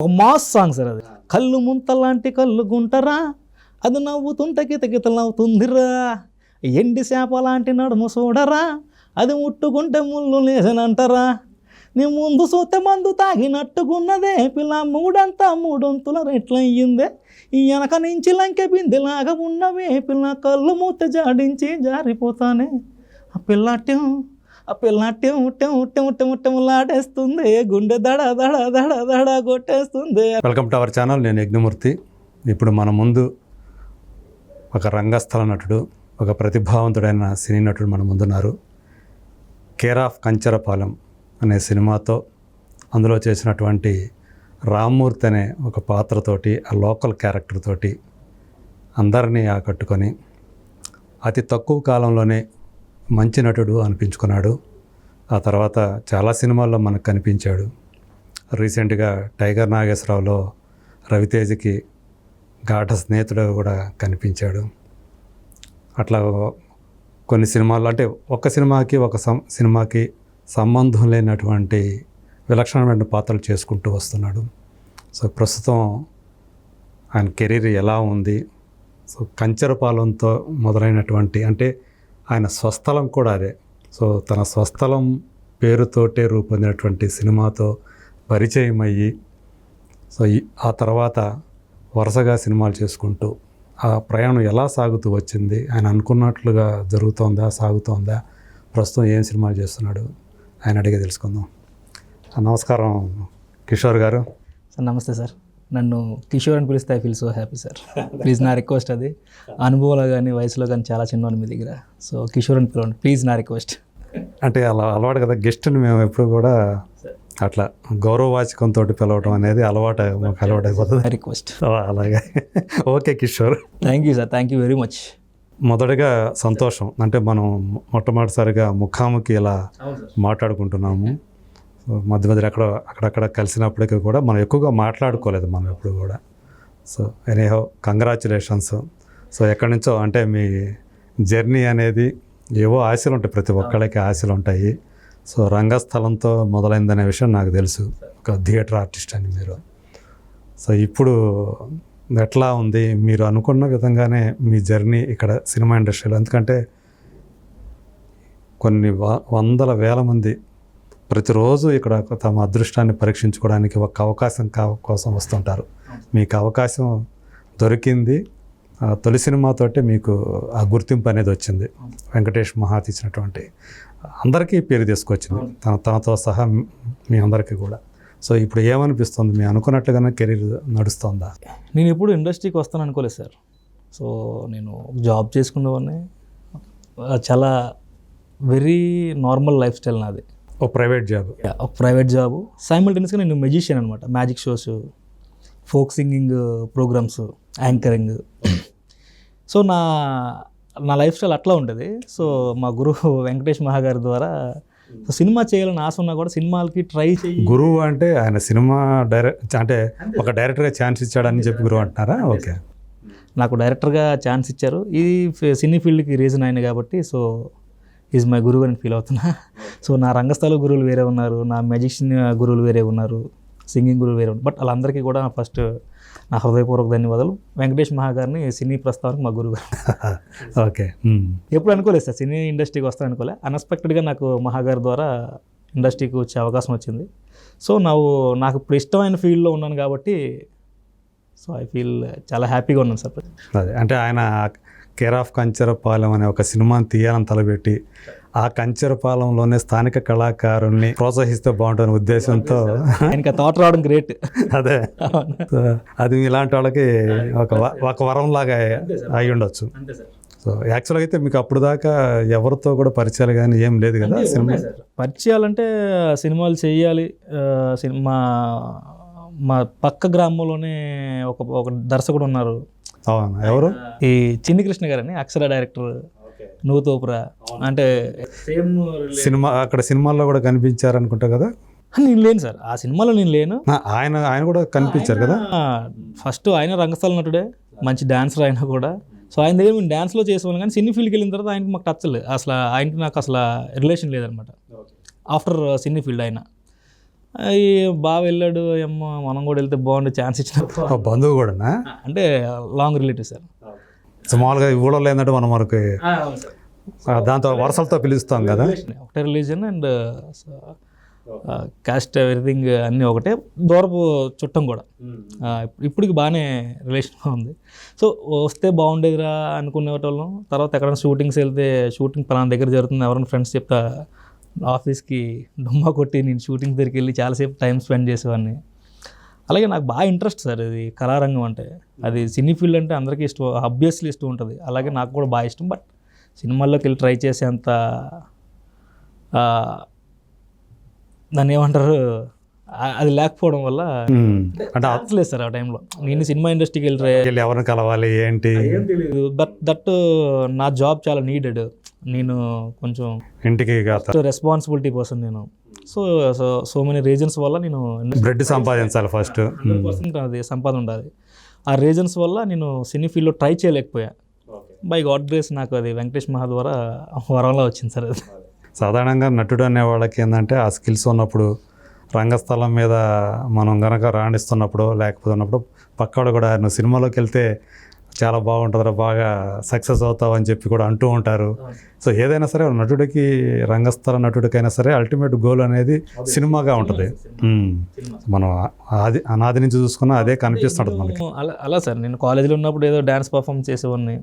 ఒక mass song sir అది. కళ్ళు ముంతలాంటి కళ్ళు గుంటరా, అది నవ్వుతుంటే కితకితలవుతుందిరా, ఎండి చేప లాంటి నడుము చూడరా, అది ముట్టుకుంటే ముళ్ళు లేసనంటారా, నీ ముందు చూస్తే మందు తాగినట్టుకున్నదే పిల్ల, మూడంతా మూడొంతుల రెట్లయ్యిందే, ఈ వెనక నుంచి లంకె బిందెలాగా ఉన్నవే పిల్ల, కళ్ళు మూత జాడించి జారిపోతానే, ఆ పిల్ల లాడేస్తుంది, గుండె దడ దడ దడ దడ కొట్టేస్తుంది. Welcome to our channel. నేను యజ్ఞమూర్తి. ఇప్పుడు మన ముందు ఒక రంగస్థల నటుడు, ఒక ప్రతిభావంతుడైన సినీ నటుడు మన ముందున్నారు. కేర్ ఆఫ్ కంచరపాలెం అనే సినిమాతో అందులో చేసినటువంటి రామ్మూర్తి అనే ఒక పాత్రతోటి, ఆ లోకల్ క్యారెక్టర్ తోటి అందరినీ ఆకట్టుకొని అతి తక్కువ కాలంలోనే మంచి నటుడు అనిపించుకున్నాడు. ఆ తర్వాత చాలా సినిమాల్లో మనకు కనిపించాడు. రీసెంట్గా టైగర్ నాగేశ్వరరావులో రవితేజకి గాఢ స్నేహితుడు కూడా కనిపించాడు. అట్లా కొన్ని సినిమాల్లో, అంటే ఒక సినిమాకి సంబంధం లేనటువంటి విలక్షణమైన పాత్రలు చేసుకుంటూ వస్తున్నాడు. సో ప్రస్తుతం ఆయన కెరీర్ ఎలా ఉంది, సో కంచరపాలెంతో మొదలైనటువంటి, అంటే ఆయన స్వస్థలం కూడా అదే. సో తన స్వస్థలం పేరుతోటే రూపొందినటువంటి సినిమాతో పరిచయం అయ్యి, సో ఆ తర్వాత వరుసగా సినిమాలు చేసుకుంటూ ఆ ప్రయాణం ఎలా సాగుతూ వచ్చింది, ఆయన అనుకున్నట్లుగా సాగుతోందా, ప్రస్తుతం ఏం సినిమాలు చేస్తున్నాడు, ఆయన అడిగే తెలుసుకుందాం. నమస్కారం కిషోర్ గారు. సార్ నమస్తే సార్. నన్ను కిషోర్ అని పిలిస్తే I feel so happy sir. Please నా రిక్వెస్ట్ అది. అనుభవంలో కానీ వయసులో కానీ చాలా చిన్నవాళ్ళు మీ దగ్గర. సో కిషోర్ అని పిలవండి ప్లీజ్, నా రిక్వెస్ట్. అంటే అలా అలవాటు కదా, గెస్ట్ని మేము ఎప్పుడు కూడా అట్లా గౌరవవాచకంతో పిలవడం అనేది అలవాటు అయిపోతుంది. రిక్వెస్ట్. అలాగే okay Kishore. Thank you sir, thank you very much. మొదటగా సంతోషం, అంటే మనం మొట్టమొదటిసారిగా ముఖాముఖి ఇలా మాట్లాడుకుంటున్నాము. మధ్య మధ్యలో అక్కడక్కడ కలిసినప్పటికీ కూడా మనం ఎక్కువగా మాట్లాడుకోలేదు మనం ఎప్పుడు కూడా. So anyhow congratulations. సో ఎక్కడి నుంచో, అంటే మీ జర్నీ అనేది ఏవో ఆశలు ఉంటాయి, ప్రతి ఒక్కళ్ళకి ఆశలు ఉంటాయి. సో రంగస్థలంతో మొదలైందనే విషయం నాకు తెలుసు, ఒక థియేటర్ ఆర్టిస్ట్ అని మీరు. సో ఇప్పుడు ఎట్లా ఉంది, మీరు అనుకున్న విధంగానే మీ జర్నీ ఇక్కడ సినిమా ఇండస్ట్రీలో? ఎందుకంటే కొన్ని వందల వేల మంది ప్రతిరోజు ఇక్కడ తమ అదృష్టాన్ని పరీక్షించుకోవడానికి ఒక అవకాశం కోసం వస్తుంటారు. మీకు అవకాశం దొరికింది, తొలి సినిమాతోటే మీకు ఆ గుర్తింపు అనేది వచ్చింది. వెంకటేష్ మహాత్ ఇచ్చినటువంటి అందరికీ పేరు తీసుకొచ్చింది, తనతో సహా మీ అందరికీ కూడా. సో ఇప్పుడు ఏమనిపిస్తుంది, మీ అనుకున్నట్లుగానే కెరీర్ నడుస్తుందా? నేను ఎప్పుడు ఇండస్ట్రీకి వస్తాను అనుకోలేదు సార్. సో నేను జాబ్ చేసుకునేవాడిని, చాలా వెరీ నార్మల్ లైఫ్ స్టైల్ నాది. ఒక ప్రైవేట్ జాబ్ సైమల్టేనియస్గా నేను మెజిషియన్ అనమాట. Magic shows, folk singing programmes, anchoring. So నా లైఫ్ స్టైల్ అట్లా ఉంటుంది. సో మా గురువు వెంకటేష్ మహాగారి ద్వారా సినిమా చేయాలని ఆశ ఉన్నా కూడా సినిమాలకి ట్రై చేయి. గురువు అంటే ఆయన సినిమా అంటే ఒక డైరెక్టర్గా ఛాన్స్ ఇచ్చాడని చెప్పి గురువు అంటున్నారా? ఓకే, నాకు డైరెక్టర్గా ఛాన్స్ ఇచ్చారు. ఈ సినీ ఫీల్డ్కి రీజన్ అయిన కాబట్టి సో ఈజ్ మై గురువు అని ఫీల్ అవుతున్నా. సో నా రంగస్థల గురువులు వేరే ఉన్నారు, నా మ్యాజిషియన్ గురువులు వేరే ఉన్నారు, సింగింగ్ గురువులు వేరే ఉన్నారు. బట్ వాళ్ళందరికీ కూడా ఫస్ట్ నా హృదయపూర్వక ధన్యవాదాలు. వెంకటేష్ మహాగారిని సినీ ప్రస్తావనకు మా గురువు గారు. ఓకే, ఎప్పుడు అనుకోలేదు సార్ సినీ ఇండస్ట్రీకి వస్తాను అనుకోలే. అన్ఎక్స్పెక్టెడ్గా నాకు మహాగారి ద్వారా ఇండస్ట్రీకి వచ్చే అవకాశం వచ్చింది. సో నాకు ఇప్పుడు ఇష్టమైన ఫీల్డ్లో ఉన్నాను కాబట్టి సో ఐ ఫీల్ చాలా హ్యాపీగా ఉన్నాను సార్. అదే అంటే ఆయన కేర్ ఆఫ్ కంచరపాలెం అనే ఒక సినిమాని తీయాలని తలపెట్టి ఆ కంచరపాలెంలోనే స్థానిక కళాకారుల్ని ప్రోత్సహిస్తే బాగుంటుందనే ఉద్దేశంతో ఆయనకి థాట్ రావడం గ్రేట్. అదే అది ఇలాంటి వాళ్ళకి ఒక వరం లాగా అయి ఉండొచ్చు. సో యాక్చువల్గా అయితే మీకు అప్పుడు దాకా ఎవరితో కూడా పరిచయాలు కానీ ఏం లేదు కదా? సినిమా పరిచయాలంటే సినిమాలు చేయాలి. మా పక్క గ్రామంలోనే ఒక దర్శకుడు ఉన్నారు. ఎవరు? ఈ చిన్ని కృష్ణ గారని, అక్షర డైరెక్టర్, నూతోపురా. అంటే సినిమా అక్కడ సినిమాల్లో కూడా కనిపించారు అనుకుంటా కదా? నేను లేను సార్ ఆ సినిమాలో, నేను లేను. ఆయన కూడా కనిపించారు కదా? ఫస్ట్ ఆయన రంగస్థల నటుడే, మంచి డాన్సర్ ఆయన కూడా. సో ఆయన దగ్గర మేము డ్యాన్స్లో చేసేవాళ్ళం, కానీ సినీ ఫీల్డ్కి వెళ్ళిన తర్వాత ఆయనకి మాకు టచ్ లేదు అసలు. ఆయనకి నాకు అసలు రిలేషన్ లేదనమాట ఆఫ్టర్ సినీ ఫీల్డ్. ఆయన అవి బాగా వెళ్ళాడు, ఏమో మనం కూడా వెళ్తే బాగుండే, ఛాన్స్ ఇచ్చినప్పుడు బంధువు కూడానా? అంటే లాంగ్ రిలేటివ్ సార్. సో మామూలుగా ఈ ఊళ్ళో ఏంటంటే మనం మనకి దాంతో వరుసలతో పిలుస్తాం కదా. ఒకటే రిలీజన్ అండ్ కాస్ట్ ఎవ్రీథింగ్ అన్నీ ఒకటే, దూరపు చుట్టం కూడా. ఇప్పటికి బాగానే రిలేషన్గా ఉంది. సో వస్తే బాగుండేదిరా అనుకునేటోళ్ళం. తర్వాత ఎక్కడైనా షూటింగ్స్ వెళ్తే షూటింగ్ పలానా దగ్గర జరుగుతుంది ఎవరైనా ఫ్రెండ్స్ చెప్తా ఆఫీస్కి డుమ్మా కొట్టి నేను షూటింగ్ దగ్గరికి వెళ్ళి చాలాసేపు టైం స్పెండ్ చేసేవాడిని. అలాగే నాకు బాగా ఇంట్రెస్ట్ సార్ ఇది కళారంగం అంటే. అది సినీ ఫీల్డ్ అంటే అందరికీ ఇష్టం, ఆబ్వియస్లీ ఇష్టం ఉంటుంది. అలాగే నాకు కూడా బాగా ఇష్టం. బట్ సినిమాల్లోకి వెళ్ళి ట్రై చేసేంత దాన్ని ఏమంటారు అది లేకపోవడం వల్ల అంటే లేదు సార్ ఆ టైంలో. నేను సినిమా ఇండస్ట్రీకి వెళ్ళి ఎవరిని కలవాలి ఏంటి ఏం తెలియదు. బట్ దట్ నా జాబ్ చాలా నీడెడ్. నేను కొంచెం ఇంటికి రెస్పాన్సిబిలిటీ పర్సన్ నేను. సో మెనీ రీజన్స్ వల్ల నేను బ్రెడ్ సంపాదించాలి ఫస్ట్, 100% అది సంపాదన ఉండాలి. ఆ రీజన్స్ వల్ల నేను సినీ ఫీల్డ్లో ట్రై చేయలేకపోయా. బై గాడ్ గ్రేస్ నాకు అది వెంకటేష్ మహా ద్వారా వరంలో వచ్చింది సార్. అది సాధారణంగా నటుడు అనే వాళ్ళకి ఏంటంటే ఆ స్కిల్స్ ఉన్నప్పుడు రంగస్థలం మీద మనం కనుక రాణిస్తున్నప్పుడు లేకపోతే ఉన్నప్పుడు పక్కవాడు కూడా నువ్వు సినిమాలోకి వెళ్తే చాలా బాగుంటుందిరా, బాగా సక్సెస్ అవుతావు అని చెప్పి కూడా అంటూ ఉంటారు. సో ఏదైనా సరే నటుడికి, రంగస్థల నటుడికైనా సరే అల్టిమేట్ గోల్ అనేది సినిమాగా ఉంటుంది. మనం అనాది నుంచి చూసుకున్నా అదే కనిపిస్తుంటుంది మనకి. అలా సార్ నేను కాలేజీలో ఉన్నప్పుడు ఏదో డ్యాన్స్ పర్ఫామ్ చేసేవాడిని,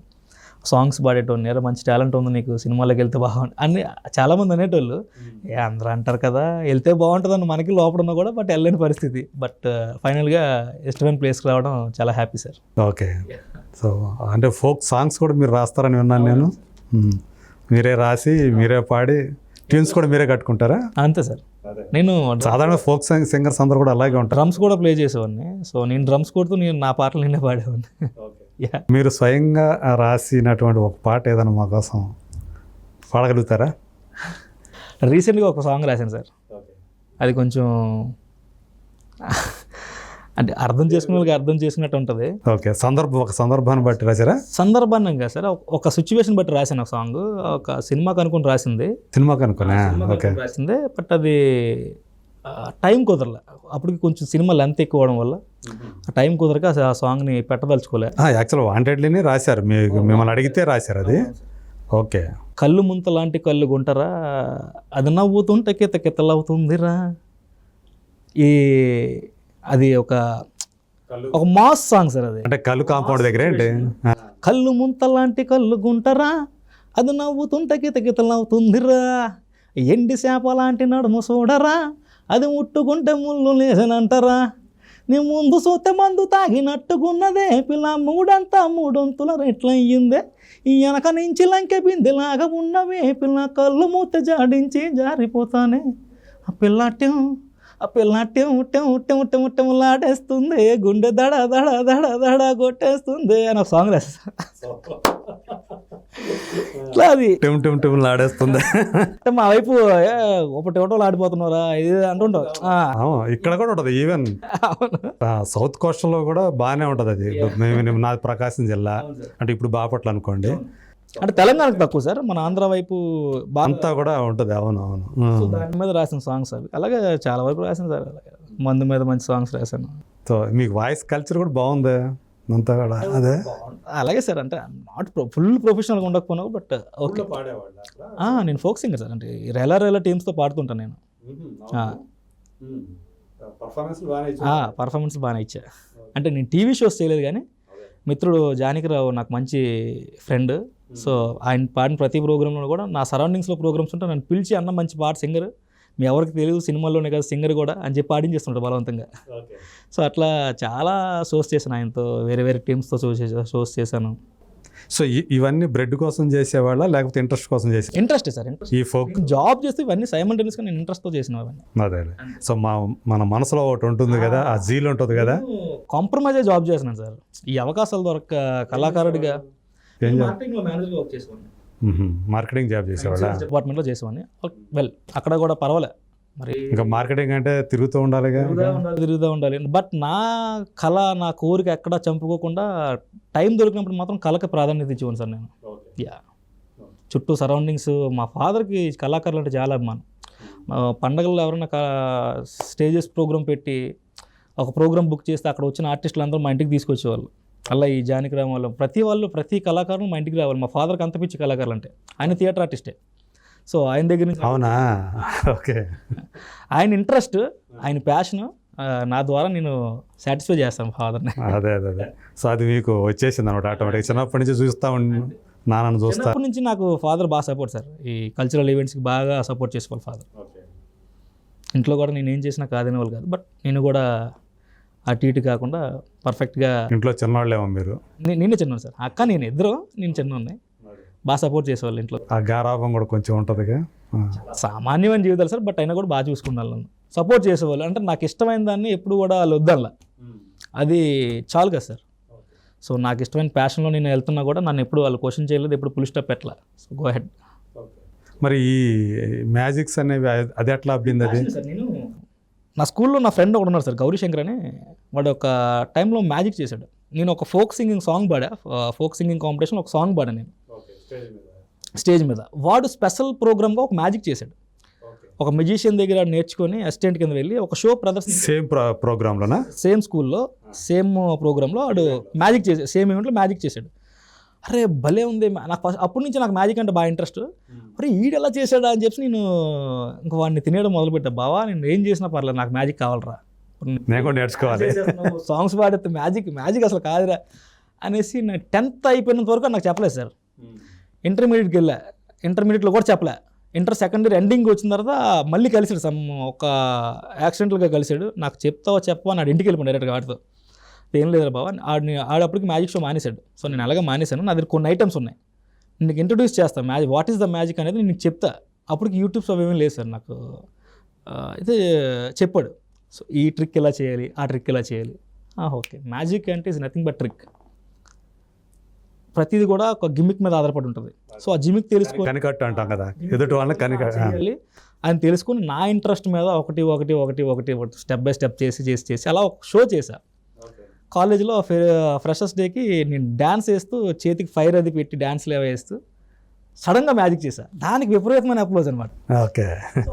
సాంగ్స్ పాడేటోడిని. ఏదో మంచి టాలెంట్ ఉంది నీకు, సినిమాలోకి వెళ్తే బాగుంటుంది అని చాలామంది అనేటోళ్ళు. అందరూ అంటారు కదా వెళ్తే బాగుంటుందని మనకి లోపల ఉన్నా కూడా, బట్ వెళ్ళలేని పరిస్థితి. బట్ ఫైనల్గా ఇష్టమైన ప్లేస్కి రావడం చాలా హ్యాపీ సార్. ఓకే. సో అంటే ఫోక్ సాంగ్స్ కూడా మీరు రాస్తారని విన్నాను నేను. మీరే రాసి మీరే పాడి ట్యూన్స్ కూడా మీరే కట్టుకుంటారా? అంతే సార్. నేను సాధారణ ఫోక్ సింగర్స్ అందరూ కూడా అలాగే ఉంటారు. డ్రమ్స్ కూడా ప్లే చేసేవాడిని. సో నేను డ్రమ్స్ కొడుతూ నేను నా పాటలు నిన్నే పాడేవాడిని. మీరు స్వయంగా రాసినటువంటి ఒక పాట ఏదైనా మా కోసం పాడగలుగుతారా? రీసెంట్గా ఒక సాంగ్ రాశాను సార్. అది కొంచెం అంటే అర్థం చేసుకునే వాళ్ళకి అర్థం చేసుకున్నట్టు ఉంటుంది. ఓకే. ఒక సందర్భాన్ని బట్టి రాశారా? సందర్భాన్ని కాదు సార్, ఒక సిచ్యువేషన్ బట్టి రాశాను ఒక సాంగ్. ఒక సినిమాకి అనుకుని రాసింది. సినిమాకి అనుకున్నా రాసిందే. బట్ అది టైం కుదరలే. అప్పటికి కొంచెం సినిమా లెంత్ ఎక్కువ అవడం వల్ల ఆ టైం కుదరక ఆ సాంగ్ని పెట్టదలుచుకోలే. యాక్చువల్ వాంటెడ్లీనే రాశారు, మిమ్మల్ని అడిగితే రాశారు అది. ఓకే. కళ్ళు ముంత లాంటి కళ్ళు గుంటరా, అది నవ్వుతుంటే కిత కితలవుతుందిరా. అది ఒక మాస్ సాంగ్ సార్. అది అంటే కళ్ళు కాంపౌండ్ దగ్గర ఏంటి, కళ్ళు ముంత లాంటి కళ్ళు గుంటరా, అది నవ్వుతుంటే కిత కితలవుతుందిరా. ఎండి చేప లాంటి నడుము చూడరా, అది ముట్టుకుంటే ముళ్ళు లేసనంటారా. నీ ముందు చూస్తే మందు తాగినట్టుకున్నదే పిల్ల, మూడంతా మూడొంతుల రెట్లయ్యిందే. ఈ వెనక నుంచి లంకె బిందెలాగా ఉన్నవే పిల్ల, కళ్ళు మూత జాడించి జారిపోతానే. ఆ పిల్ల టెములాడేస్తుంది, గుండె దడ దడ దడ దడ కొట్టేస్తుంది అని ఒక సాంగ్ రాస్తా. అది ఆడేస్తుంది. మా వైపు ఒకటి ఆడిపోతున్నారా ఇది అంటుంటావు. ఇక్కడ కూడా ఉంటుంది. ఈవెన్ సౌత్ కోస్టల్ లో కూడా బాగానే ఉంటుంది అది. నాది ప్రకాశం జిల్లా, అంటే ఇప్పుడు బాపట్ల అనుకోండి. అంటే తెలంగాణకు తక్కువ సార్, మన ఆంధ్ర వైపు అంతా కూడా ఉంటుంది. అవును. దాని మీద రాసిన సాంగ్స్ అవి. అలాగే చాలా వరకు రాసాను సార్. మందు మీద మంచి సాంగ్స్ రాశాను. సో మీకు వాయిస్ కల్చర్ కూడా బాగుంది అంతా కూడా. అదే అలాగే సార్. అంటే నాట్ ఫుల్ ప్రొఫెషనల్గా ఉండకపోయినా బట్ ఓకే. నేను ఫోక్ సింగర్ సార్. అంటే రేలా టీమ్స్తో పాడుతుంటాను నేను. పర్ఫార్మెన్స్ బాగానే ఇచ్చా. అంటే నేను టీవీ షోస్ చేయలేదు కానీ మిత్రుడు జానకిరావు నాకు మంచి ఫ్రెండ్. సో ఆయన పాడిన ప్రతి ప్రోగ్రాంలో కూడా నా సరౌండింగ్స్లో ప్రోగ్రామ్స్ ఉంటే నన్ను పిలిచి అన్న మంచి పాట సింగర్, మీ ఎవరికి తెలియదు సినిమాల్లోనే కదా సింగర్ కూడా అని చెప్పి పాడించేస్తుంటారు బలవంతంగా. సో అట్లా చాలా షోస్ చేశాను ఆయనతో, వేరే వేరే టీమ్స్తో షోస్ చేశాను. సో ఇవన్నీ బ్రెడ్ కోసం చేసేవాళ్ళ లేకపోతే ఇంట్రెస్ట్ కోసం చేసే? Interest sir. ఈ ఫోక్ జాబ్ చేస్తే ఇవన్నీ సైమల్టేనియస్గా నేను ఇంట్రెస్ట్తో చేసిన అవన్నీ. అదే. సో మన మనసులో ఒకటి ఉంటుంది కదా, ఆ జీల్ ఉంటుంది కదా. కాంప్రమైజ్ జాబ్ చేస్తున్నాను సార్. ఈ అవకాశాలు దొరక కళాకారుడిగా మార్కెటింగ్ జాబ్ చేసేవాళ్ళ, డిపార్ట్మెంట్లో చేసేవాడిని. వెల్ అక్కడ కూడా పర్వాలే. మరి ఇంకా మార్కెటింగ్ అంటే తిరుగుతూ ఉండాలి. బట్ నా కళ, నా కోరిక ఎక్కడా చంపుకోకుండా టైం దొరికినప్పుడు మాత్రం కళకి ప్రాధాన్యత ఇచ్చేవాను సార్ నేను. చుట్టూ సరౌండింగ్స్, మా ఫాదర్కి కళాకారులు అంటే చాలా అభిమానం. పండగల్లో ఎవరైనా స్టేజెస్ ప్రోగ్రామ్ పెట్టి ఒక ప్రోగ్రామ్ బుక్ చేస్తే అక్కడ వచ్చిన ఆర్టిస్టులు అందరూ మా ఇంటికి తీసుకొచ్చేవాళ్ళు. అలా ఈ జానకి రామ్ వాళ్ళు ప్రతి కళాకారులు మా ఇంటికి రావాలి. మా ఫాదర్కి అంత పిచ్చి కళాకారులు అంటే, ఆయన థియేటర్ ఆర్టిస్టే. సో ఆయన దగ్గర నుంచి అవునా, ఓకే, ఆయన ఇంట్రెస్ట్, ఆయన ప్యాషన్ నా ద్వారా నేను సాటిస్ఫై చేస్తాను ఫాదర్ని. అదే అదే అదే. సో అది మీకు వచ్చేసింది అనమాట ఆటోమేటిక్. చిన్నప్పటి నుంచి చూస్తూ నాన్నను చూస్తా. చిన్నప్పటి నుంచి నాకు ఫాదర్ బాగా సపోర్ట్ సార్. ఈ కల్చరల్ ఈవెంట్స్కి బాగా సపోర్ట్ చేసేవాళ్ళు ఫాదర్. ఇంట్లో కూడా నేను ఏం చేసినా కాదనే వాళ్ళు కాదు, బట్ నేను కూడా అటు ఇటు కాకుండా పర్ఫెక్ట్గా. ఇంట్లో చిన్నవాళ్ళేమో మీరు? నేనే చిన్నాను సార్, అక్క నేను ఇద్దరు, నేను చిన్న ఉన్నాయి. బాగా సపోర్ట్ చేసేవాళ్ళు ఇంట్లో. ఆ గారాభం కూడా కొంచెం ఉంటుందిగా. సామాన్యమైన జీవితాలు సార్, బట్ అయినా కూడా బాగా చూసుకున్నారు నన్ను, సపోర్ట్ చేసేవాళ్ళు. అంటే నాకు ఇష్టమైన దాన్ని ఎప్పుడు కూడా వాళ్ళు వద్దల్లా, అది చాలు కదా సార్. సో నాకు ఇష్టమైన ప్యాషన్లో నేను వెళ్తున్నా కూడా నన్ను ఎప్పుడు వాళ్ళు క్వశ్చన్ చేయలేదు, ఎప్పుడు పుల్ స్టాప్ పెట్టలా. So go head. మరి ఈ మ్యాజిక్స్ అనేవి అది ఎట్లా అబ్బింది? అది నేను నా స్కూల్లో నా ఫ్రెండ్ ఒకడు ఉన్నాడు సార్, గౌరీశంకర్ అని. వాడు ఒక టైంలో మ్యాజిక్ చేశాడు. నేను ఒక ఫోక్ సింగింగ్ సాంగ్ పాడా, ఫోక్ సింగింగ్ కాంపిటీషన్ ఒక సాంగ్ పాడా నేను స్టేజ్ మీద. వాడు స్పెషల్ ప్రోగ్రామ్గా ఒక మ్యాజిక్ చేశాడు. ఒక మెజిషియన్ దగ్గర నేర్చుకొని అసిస్టెంట్ కింద వెళ్ళి ఒక షో ప్రదర్శన, సేమ్ ప్రోగ్రాంలోనా, సేమ్ స్కూల్లో సేమ్ ప్రోగ్రాంలో వాడు మ్యాజిక్ చేసాడు, సేమ్ ఈవెంట్లో మ్యాజిక్ చేశాడు. అరే భలే ఉంది. నాకు అప్పటి నుంచి నాకు మ్యాజిక్ అంటే బాగా ఇంట్రెస్ట్. అరే ఈడు ఎలా చేశాడా అని చెప్పి నేను ఇంకా వాడిని తినేయడం మొదలుపెట్టా. బావా నేను ఏం చేసినా పర్లేదు, నాకు మ్యాజిక్ కావాలరా, నేను కూడా నేర్చుకోవాలి, సాంగ్స్ పాడితే మ్యాజిక్ అసలు కాదురా అనేసి. నేను 10th అయిపోయినంత వరకు నాకు చెప్పలేదు సార్. ఇంటర్మీడియట్కి వెళ్ళా, ఇంటర్మీడియట్లో కూడా చెప్పలే. ఇంటర్ సెకండ్ ఇయర్ ఎండింగ్ వచ్చిన తర్వాత మళ్ళీ కలిసాడు, ఒక యాక్సిడెంటల్గా కలిసాడు. నాకు చెప్పవా నాడు ఇంటికి వెళ్ళిపోయాను డైరెక్ట్గా. వాటితో ఏం లేదు బాబా, ఆడప్పటికి మ్యాజిక్ షో మానేశాడు. సో నేను అలాగే మానేశాను. నా దగ్గర కొన్ని ఐటమ్స్ ఉన్నాయి, నీకు ఇంట్రొడ్యూస్ చేస్తాను magic, what is the magic అనేది నేను చెప్తా. అప్పటికి యూట్యూబ్స్ అవి ఏమీ లేదు సార్ నాకు. అయితే చెప్పాడు, సో ఈ ట్రిక్ ఎలా చేయాలి, ఆ ట్రిక్ ఎలా చేయాలి. ఓకే, మ్యాజిక్ అంటే ఇస్ నథింగ్ బట్ ట్రిక్. ప్రతిదీ కూడా ఒక గిమిక్ మీద ఆధారపడి ఉంటుంది. సో ఆ గిమిక్ తెలుసుకొని కనికట్టు అంటాం కదా, ఎదుటి వాళ్ళని కనికట్టు అని తెలుసుకొని నా ఇంట్రెస్ట్ మీద ఒకటి స్టెప్ బై స్టెప్ చేసి అలా ఒక షో చేశా. కాలేజీలో ఫ్రెషర్స్ డేకి నేను డ్యాన్స్ వేస్తూ చేతికి ఫైర్ అది పెట్టి డ్యాన్స్లు వేస్తూ సడన్గా మ్యాజిక్ చేశా. దానికి విపరీతమైన అప్లోజ్ అనమాట. ఓకే,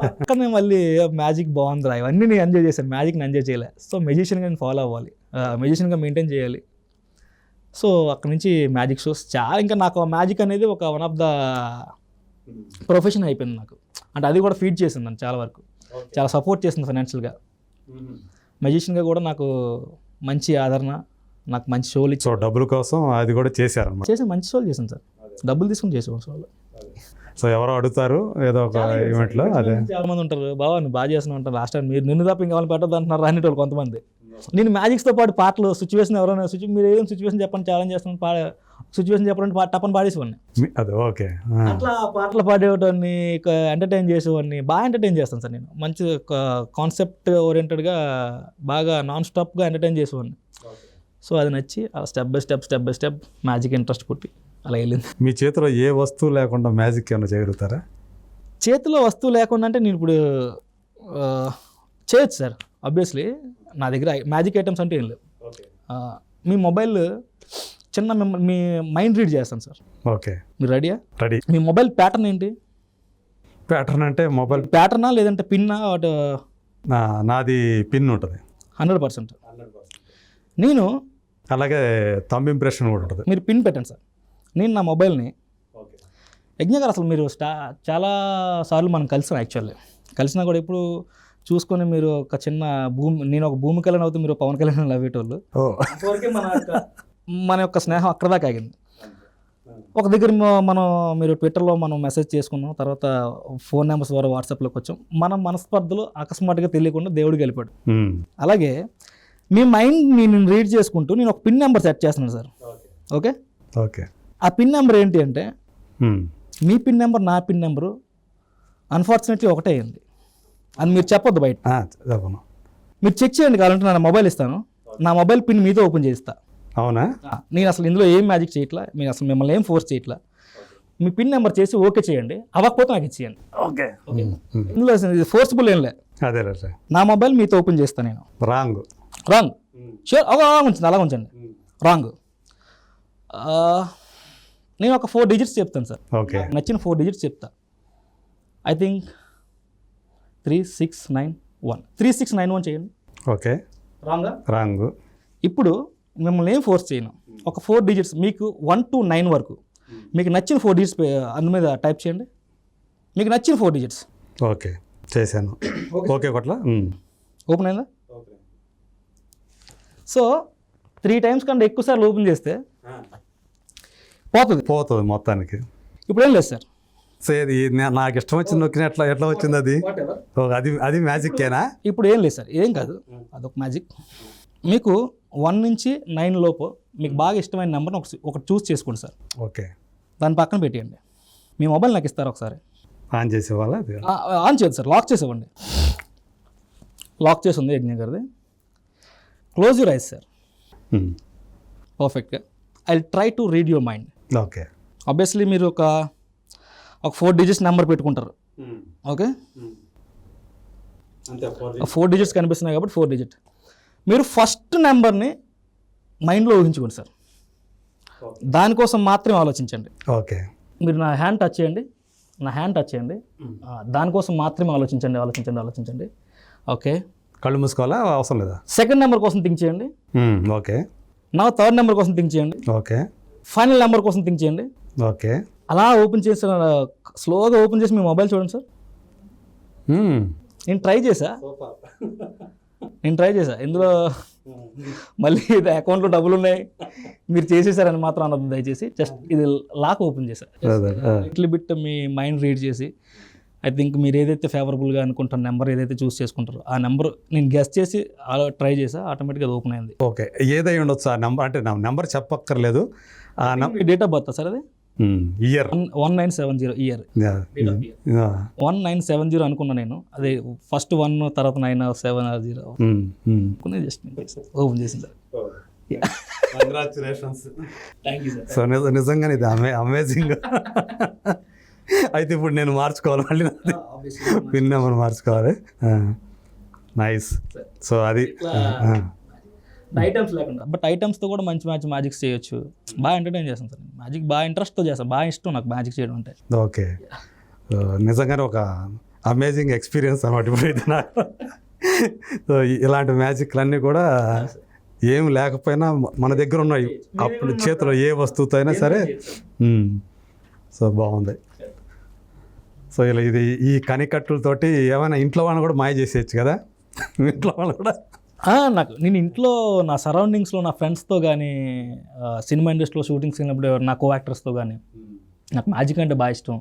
అక్కడ నేను మళ్ళీ మ్యాజిక్ బాగుందిరా, ఇవన్నీ నేను ఎంజాయ్ చేశాను, మ్యాజిక్ని ఎంజాయ్ చేయలే. సో మెజిషియన్గా నేను ఫాలో అవ్వాలి, మెజిషియన్గా మెయింటైన్ చేయాలి. సో అక్కడ నుంచి మ్యాజిక్ షోస్ చాలా, ఇంకా నాకు మ్యాజిక్ అనేది ఒక వన్ ఆఫ్ ద ప్రొఫెషన్ అయిపోయింది నాకు. అంటే అది కూడా ఫీడ్ చేసింది నన్ను చాలా వరకు, చాలా సపోర్ట్ చేసింది ఫైనాన్షియల్గా. మెజిషియన్గా కూడా నాకు మంచి ఆదరణ, నాకు మంచి షోలు ఇచ్చి. సో డబ్బుల కోసం అది కూడా చేశారన్నమాట. చేసి మంచి షోలు చేశాను సార్, డబ్బులు తీసుకుని చేసేవాళ్ళు షోలు. సో ఎవరో అడుగుతారు ఏదో ఒక ఈవెంట్లో, అదే చాలా మంది ఉంటారు, బాబా నువ్వు బాగా చేస్తున్నావు అంటారు. లాస్ట్ టైం మీరు నిన్ను తప్ప ఇంకెవరిని పెట్టద్దు అంటున్నారు రానిటోళ్ళు కొంతమంది. నేను మ్యాజిక్స్తో పాటు పాటలు, సిచ్యువేషన్ ఎవరైనా మీరు ఏదైనా సిచ్యువేషన్ చెప్పండి, ఛాలెంజ్ చేస్తున్నాను, సిచ్యువేషన్ చెప్పాలంటే టప్పని పాడేసేవాడిని. అది ఓకే, అట్లా పాటలు పాడేవాడిని, ఎంటర్టైన్ చేసేవాడిని. బాగా ఎంటర్టైన్ చేస్తాను సార్ నేను, మంచి కాన్సెప్ట్ ఓరియంటెడ్గా బాగా నాన్ స్టాప్గా ఎంటర్టైన్ చేసేవాడిని. సో అది నచ్చి step by step magic interest పుట్టి అలా వెళ్ళింది. మీ చేతిలో ఏ వస్తువు లేకుండా మ్యాజిక్ ఏమైనా చేయగలుగుతారా? చేతిలో వస్తువు లేకుండా అంటే నేను ఇప్పుడు చేయొచ్చు సార్. ఆబ్వియస్లీ నా దగ్గర మ్యాజిక్ ఐటమ్స్ అంటే ఏం లేవు. మీ మొబైల్ చిన్న మీ మైండ్ రీడ్ చేస్తాను సార్. ఓకే, మీరు రెడీయా? రెడీ. మీ మొబైల్ ప్యాటర్న్ ఏంటి? ప్యాటర్న్ అంటే మొబైల్ ప్యాటర్నా లేదంటే పిన్నా? నాది పిన్ ఉంటుంది 100%. నేను అలాగే థంబ్ ఇంప్రెషన్ కూడా ఉంటుంది. మీరు పిన్ పెట్టండి సార్. నేను నా మొబైల్ని యజ్ఞ గారు అసలు మీరు చాలా సార్లు మనం కలిసాం, యాక్చువల్లీ కలిసినా కూడా ఇప్పుడు చూసుకొని మీరు ఒక చిన్న నేను ఒక భూమి కళ్యాణ్ అవుతూ మీరు పవన్ కళ్యాణ్ అవ్వేటోళ్ళు. మన యొక్క స్నేహం అక్కడ దాకా ఆగింది. ఒక దగ్గర మీరు ట్విట్టర్లో మనం మెసేజ్ చేసుకున్నాం, తర్వాత ఫోన్ నెంబర్స్ ద్వారా వాట్సాప్లోకి వచ్చాం. మన మనస్పర్ధలు అకస్మాత్తుగా తెలియకుండా దేవుడు గెలిపాడు. అలాగే మీ మైండ్ని నేను రీడ్ చేసుకుంటూ నేను ఒక పిన్ నెంబర్ సెట్ చేస్తున్నాను సార్. ఓకే ఓకే, ఆ పిన్ నెంబర్ ఏంటి అంటే మీ పిన్ నెంబర్ నా పిన్ నెంబరు అన్ఫార్చునేట్లీ ఒకటే అయింది. అది మీరు చెప్పొద్దు బయట. మీరు చెక్ చేయండి, కావాలంటే నా మొబైల్ ఇస్తాను, నా మొబైల్ పిన్ మీతో ఓపెన్ చేస్తా. అవునా? నేను అసలు ఇందులో ఏం మ్యాజిక్ చేయట్లా, మీరు అసలు మిమ్మల్ని ఏం ఫోర్స్ చేయట్లా. మీ పిన్ నెంబర్ చేసి ఓకే చేయండి, అవ్వకపోతే నాకు ఇచ్చేయండి. ఓకే, ఇందులో ఫోర్స్ఫుల్ ఏం లేదు. అదే నా మొబైల్ మీతో ఓపెన్ చేస్తాను నేను. రాంగ్ షూర్, ఉంచండి, అలా ఉంచండి. రాంగ్. నేను ఒక 4 digits చెప్తాను సార్. ఓకే, నచ్చిన 4 digits చెప్తా. ఐ థింక్ 3691 3691 చేయండి. ఓకే, రాంగా? రాంగ్. ఇప్పుడు మిమ్మల్ని ఏం ఫోర్స్ చేయను. ఒక 4 డిజిట్స్ మీకు 1 to 9 వరకు మీకు నచ్చిన 4 డిజిట్స్ అందు మీద టైప్ చేయండి. మీకు నచ్చిన 4 డిజిట్స్. ఓకే, చేశాను. ఓకే కొట్ల. ఓపెన్ అయిందా? సో 3 times కంటే ఎక్కువ సార్లు ఓపెన్ చేస్తే పోతుంది మొత్తానికి. ఇప్పుడు ఏం లేదు సార్. సేది నాకు ఇష్టం వచ్చింది నొక్కిన ఎట్లా వచ్చింది అది? అది మ్యాజిక్కేనా? ఇప్పుడు ఏం లేదు సార్, ఏం కాదు, అదొక మ్యాజిక్. మీకు 1 నుంచి 9 లోపు మీకు బాగా ఇష్టమైన నెంబర్ని ఒకటి చూస్ చేసుకోండి సార్. ఓకే, దాని పక్కన పెట్టేయండి. మీ మొబైల్ నాకు ఇస్తారు ఒకసారి. ఆన్ చేసేవాళ్ళ? ఆన్ చేయదు సార్, లాక్ చేసేవ్వండి. లాక్ చేసి ఉంది యజ్ఞ గారిది. Close your eyes sir. పర్ఫెక్ట్గా. I try to read your mind. Okay. Obviously మీరు ఒక 4 డిజిట్స్ నెంబర్ పెట్టుకుంటారు. ఓకే, 4 డిజిట్స్ కనిపిస్తున్నాయి కాబట్టి 4 డిజిట్. మీరు ఫస్ట్ నెంబర్ని మైండ్లో ఊహించుకోండి సార్. దానికోసం మాత్రమే ఆలోచించండి. ఓకే, మీరు నా హ్యాండ్ టచ్ చేయండి. దానికోసం మాత్రమే ఆలోచించండి. ఓకే, కళ్ళు మూసుకోవాలా? అవసరం లేదా? సెకండ్ నెంబర్ కోసం థింక్ చేయండి. ఓకే. నా థర్డ్ నెంబర్ కోసం థింక్ చేయండి. ఓకే. ఫైనల్ నెంబర్ కోసం థింక్ చేయండి. ఓకే. అలా ఓపెన్ చేసి స్లోగా ఓపెన్ చేసి మీ మొబైల్ చూడండి సార్. నేను ట్రై చేసా. ఇందులో మళ్ళీ ఇది అకౌంట్లో డబ్బులు ఉన్నాయి మీరు చేసేసారని మాత్రం అనొద్దు దయచేసి. జస్ట్ ఇది లాక్ ఓపెన్ చేశా. లిటిల్ బిట్ మీ మైండ్ రీడ్ చేసి ఐ థింక్ మీరు ఏదైతే ఫేవరబుల్గా అనుకుంటున్న నెంబర్ ఏదైతే చూస్ చేసుకుంటారో ఆ నెంబర్ నేను గెస్ చేసి ట్రై చేసా. ఆటోమేటిక్గా అది ఓపెన్ అయింది. ఓకే, ఏదై ఉండొచ్చు ఆ నెంబర్, అంటే నా నెంబర్ చెప్పక్కర్లేదు. డేట్ ఆఫ్ బర్త్ సార్ అది ఇయర్ 1970 ఇయర్ 1970 అనుకున్నా నేను. అదే ఫస్ట్ 1 తర్వాత 970 అనుకున్నా. జస్ట్ ఓపెన్ చేసింది sir. Congratulations. Thank you sir. So నిజంగానే ఇది అమేజింగ్. అయితే ఇప్పుడు నేను మార్చుకోవాలి, మళ్ళీ పిన్ నెంబర్ మార్చుకోవాలి. నైస్. సో అది ఐటమ్స్ లేకుండా, బట్ ఐటమ్స్తో కూడా మంచి మ్యాజిక్స్ చేయొచ్చు. బాగా ఎంటర్టైన్ చేస్తాను సార్. మ్యాజిక్ బాగా ఇంట్రెస్ట్తో చేస్తాను, బాగా ఇష్టం నాకు మ్యాజిక్ చేయడం అంటే. ఓకే, నిజంగానే ఒక అమేజింగ్ ఎక్స్పీరియన్స్ అన్నమాట ఇప్పుడు ఇది నాకు. సో ఇలాంటి మ్యాజిక్లన్నీ కూడా ఏం లేకపోయినా మన దగ్గర ఉన్నాయి అప్పుడు చేతిలో ఏ వస్తువుతో అయినా సరే. సో బాగుంది. సో ఇలా ఇది ఈ కనికట్టులతోటి ఏమైనా ఇంట్లో వాళ్ళని కూడా మాయ చేసేయచ్చు కదా? ఇంట్లో వాళ్ళు కూడా నేను ఇంట్లో నా సరౌండింగ్స్లో నా ఫ్రెండ్స్తో కానీ సినిమా ఇండస్ట్రీలో షూటింగ్స్ వెళ్ళినప్పుడు నా కో యాక్టర్స్తో కానీ నాకు మ్యాజిక్ అంటే బాగా ఇష్టం.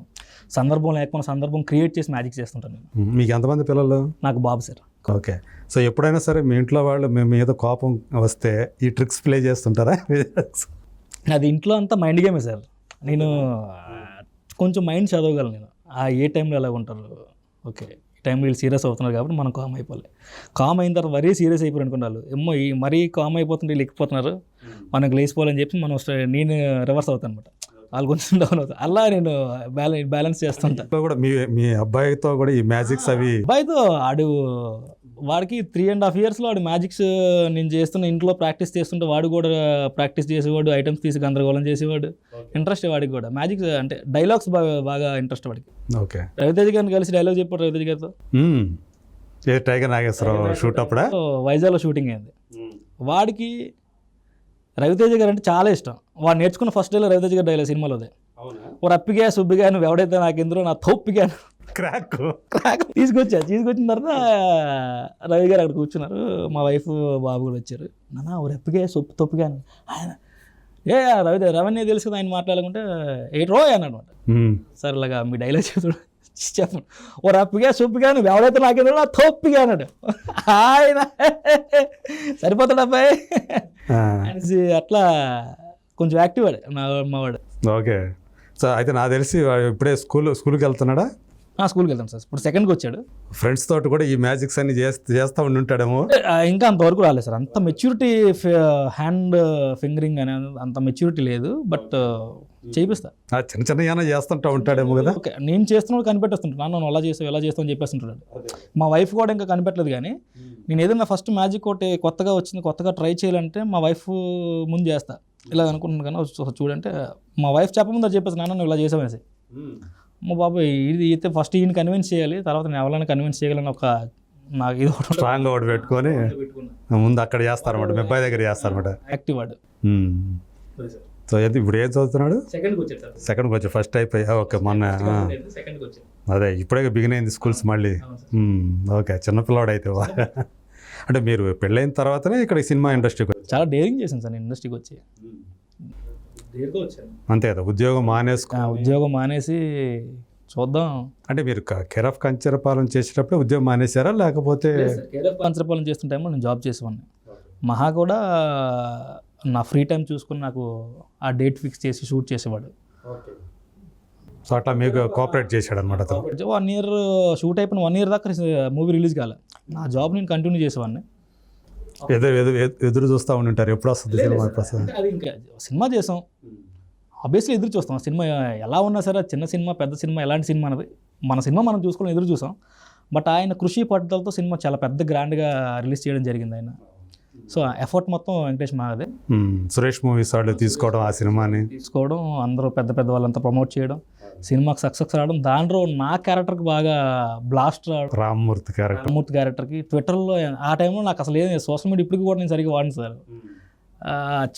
సందర్భం లేకపోయినా సందర్భం క్రియేట్ చేసి మ్యాజిక్ చేస్తుంటాను నేను. మీకు ఎంతమంది పిల్లలు? నాకు బాబు సార్. ఓకే. సో ఎప్పుడైనా సరే మీ ఇంట్లో వాళ్ళు మీ మీద కోపం వస్తే ఈ ట్రిక్స్ ప్లే చేస్తుంటారా? అది ఇంట్లో అంతా మైండ్ గేమే సార్. నేను కొంచెం మైండ్ చదవగలను నేను. ఏ టైంలో ఎలా ఉంటారు, ఓకే ఈ టైంలో వీళ్ళు సీరియస్ అవుతున్నారు కాబట్టి మనం కామ్ అయిపోవాలి. కామ్ అయిన తర్వాత మరీ సీరియస్ అయిపోయి అనుకున్నారు. ఏమో ఈ మరీ కామ్ అయిపోతుంటే వీళ్ళు ఎక్కిపోతున్నారు, మనకు లేచిపోవాలని చెప్పి నేను రివర్స్ అవుతాను అనమాట. వాళ్ళు కొంచెం డౌన్ అవుతారు. అలా నేను బ్యాలెన్స్ చేస్తుంటా. కూడా మీ అబ్బాయితో కూడా ఈ మ్యాజిక్స్ అవి అబ్బాయితో వాడికి 3.5 yearsలో వాడు మ్యాజిక్స్ నేను చేస్తున్న ఇంట్లో ప్రాక్టీస్ చేస్తుంటే వాడు కూడా ప్రాక్టీస్ చేసేవాడు. ఐటమ్స్ తీసి గందరగోళం చేసేవాడు. ఇంట్రెస్ట్ వాడికి కూడా మ్యాజిక్స్ అంటే డైలాగ్స్ బాగా ఇంట్రెస్ట్ వాడికి. ఓకే. రవితేజ గారిని కలిసి డైలాగ్ చెప్పాడు రవితేజ గారితో. టైగర్ నాగేశ్వరరావు షూట్ అప్పుడా వైజాగ్లో షూటింగ్ అయింది. వాడికి రవితేజ గారు అంటే చాలా ఇష్టం. వాడు నేర్చుకున్న ఫస్ట్ డేలో రవితేజ గారి డైలాగ్ సినిమాలోదే. ఓ రప్పిగా సుబ్బిగా నువ్వు ఎవడైతే నాకు ఎందులో నా తోప్పిగా క్రాక్ తీసుకొచ్చిన తర్వాత రవి గారు అక్కడ కూర్చున్నారు. మా వైఫ్ బాబు కూడా వచ్చారు. నాన్న ఓ రప్పిగా తొప్పిగా ఆయన రవణ్య తెలుసు కదా ఆయన మాట్లాడుకుంటే ఏ రోయ్ అని అనమాట. సార్ ఇలాగా మీ డైలాగ్ చెప్పండి. ఓ రప్పిగా సొప్పిగా నువ్వు ఎవడైతే నాకేదో నా తోప్పిగా అన్నాడు. ఆయన సరిపోతాడు అబ్బాయి అనేసి అట్లా కొంచెం యాక్టివ్ వాడు మావాడు. ఓకే. సో అయితే నాకు తెలిసి ఇప్పుడే స్కూల్కి వెళ్తున్నాడా? స్కూల్కి వెళ్తాను సార్. ఇప్పుడు సెకండ్కి వచ్చాడు. ఫ్రెండ్స్ తోటి కూడా ఈ మ్యాజిక్స్ అన్ని చేస్తూ ఉంటాడేమో. ఇంకా అంతవరకు రాలేదు సార్. అంత మెచ్యూరిటీ హ్యాండ్ ఫింగరింగ్ అనేది అంత మెచ్యూరిటీ లేదు. బట్ చేయిస్తా. చిన్న చిన్న ఏమైనా చేస్తుంటా ఉంటాడేమో కదా. ఓకే, నేను చేస్తున్నాడు కనిపెట్టేస్తుంటాను. నాన్న అలా చేస్తావు ఎలా చేస్తావు అని చెప్పేస్తుంటాడు. మా వైఫ్ కూడా ఇంకా కనిపెట్టలేదు. కానీ నేను ఏదైనా ఫస్ట్ మ్యాజిక్ ఒకటి కొత్తగా వచ్చింది, కొత్తగా ట్రై చేయాలంటే మా వైఫ్ ముందు చేస్తా ఇలా అనుకుంటున్నాను. కానీ చూడంటే మా వైఫ్ చెప్పముందు అది చెప్పేసి నాన్న నువ్వు ఇలా చేసావేసి మా బాబాయ్ ఇది అయితే ఫస్ట్ ఈయన కన్విన్స్ చేయాలి, తర్వాత నేను ఎవరైనా కన్విన్స్ చేయగలని ఒక నాకు ఇది ఒకటి స్ట్రాంగ్ ఒకటి పెట్టుకొని ముందు అక్కడ చేస్తారన్నమాట, మీ అబ్బాయి దగ్గర చేస్తారన్నమాట. యాక్టివ్ వాడు. సో ఇప్పుడు ఏం చదువుతున్నాడు? సెకండ్కి వచ్చి ఫస్ట్ అయిపోయి ఓకే మొన్న అదే ఇప్పుడే బిగిన్ అయింది స్కూల్స్ మళ్ళీ. ఓకే చిన్నపిల్లవాడు అయితే అంటే మీరు పెళ్ళైన తర్వాతనే ఇక్కడ సినిమా ఇండస్ట్రీకి చాలా డేరింగ్ చేశాను సార్ నేను ఇండస్ట్రీకి వచ్చి. అంతే కదా, ఉద్యోగం మానేసి చూద్దాం అంటే మీరు కేర్ ఆఫ్ కంచరపాలెం చేసేటప్పుడు ఉద్యోగం మానేశారా లేకపోతే? కేర్ ఆఫ్ కంచరపాలెం చేస్తున్న టైంలో నేను జాబ్ చేసేవాడిని. మహా కూడా నా ఫ్రీ టైం చూసుకుని నాకు ఆ డేట్ ఫిక్స్ చేసి షూట్ చేసేవాడు. సో అట్లా మీకు కోఆపరేట్ చేశాడు అనమాట. 1 year షూట్ అయిపోయిన 1 year దాకా మూవీ రిలీజ్ కాలే. నా జాబ్ నేను కంటిన్యూ చేసేవాడిని. ఎదురు చూస్తూ ఉంటారు ఎప్పుడు వస్తుంది సినిమా? అది ఇంకా సినిమా చేసాం, ఆబ్వియస్లీ ఎదురు చూస్తాం. సినిమా ఎలా ఉన్నా సరే చిన్న సినిమా పెద్ద సినిమా ఎలాంటి సినిమా అనేది మన సినిమా మనం చూసుకొని ఎదురు చూసాం. బట్ ఆయన కృషి పట్టుదలతో సినిమా చాలా పెద్ద గ్రాండ్గా రిలీజ్ చేయడం జరిగింది ఆయన. సో ఎఫర్ట్ మొత్తం వెంకటేష్ మాదే. సురేష్ మూవీస్ వాళ్ళు తీసుకోవడం, ఆ సినిమాని తీసుకోవడం, అందరూ పెద్ద వాళ్ళంతా ప్రమోట్ చేయడం, సినిమాకి సక్సెస్ రావడం, దాంట్లో నా క్యారెక్టర్కి బాగా బ్లాస్ట్ రావడం. రామ్మూర్తి క్యారెక్టర్కి ట్విట్టర్లో ఆ టైంలో నాకు అసలు ఏం సోషల్ మీడియా ఇప్పటికి కూడా నేను సరిగ్గా వాడిను సార్.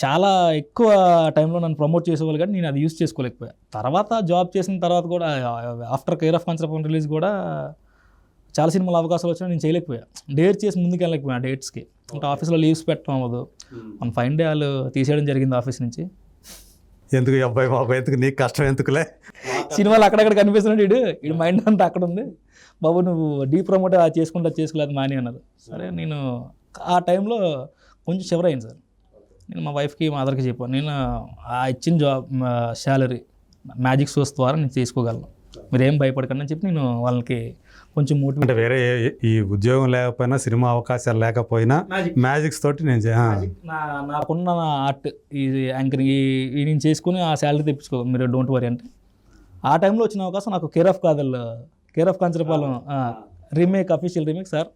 చాలా ఎక్కువ టైంలో నన్ను ప్రమోట్ చేసేవాళ్ళు కానీ నేను అది యూజ్ చేసుకోలేకపోయా. తర్వాత జాబ్ చేసిన తర్వాత కూడా after care of Kancharapalem release కూడా చాలా సినిమాలు అవకాశాలు వచ్చినా నేను చేయలేకపోయా. డేట్ చేసి ముందుకు వెళ్ళలేకపోయా డేట్స్కి. అంటే ఆఫీస్లో లీవ్స్ పెట్టడం అవ్వదు. మన ఫైన్ డే వాళ్ళు తీసేయడం జరిగింది ఆఫీస్ నుంచి. ఎందుకు అబ్బాయి బాబు ఎందుకు నీకు కష్టం ఎందుకులే, సినిమాలు అక్కడక్కడ కనిపిస్తున్నాడు, వీడు మైండ్ అంతా అక్కడ ఉంది, బాబు నువ్వు డీ ప్రమోట్ చేసుకోలేదు మాని అన్నారు. సరే నేను ఆ టైంలో కొంచెం షివర్ అయింది సార్. నేను మా వైఫ్కి మా మదర్కి చెప్పాను, నేను ఆ ఇచ్చిన జాబ్ శాలరీ మ్యాజిక్ షోస్ ద్వారా నేను తీసుకోగలను, మీరేం భయపడకండి అని చెప్పి నేను వాళ్ళకి కొంచెం మోటివేట్. అంటే వేరే ఈ ఉద్యోగం లేకపోయినా సినిమా అవకాశాలు లేకపోయినా మ్యాజిక్స్ తోటి నేను నాకున్న ఆర్ట్ ఈ యాంకరింగ్ ఈ నేను చేసుకుని ఆ శాలరీ తెప్పించుకో, మీరు డోంట్ వరీ అంటే. ఆ టైంలో వచ్చిన అవకాశం నాకు care of Kancharapalem remake, official remake sir.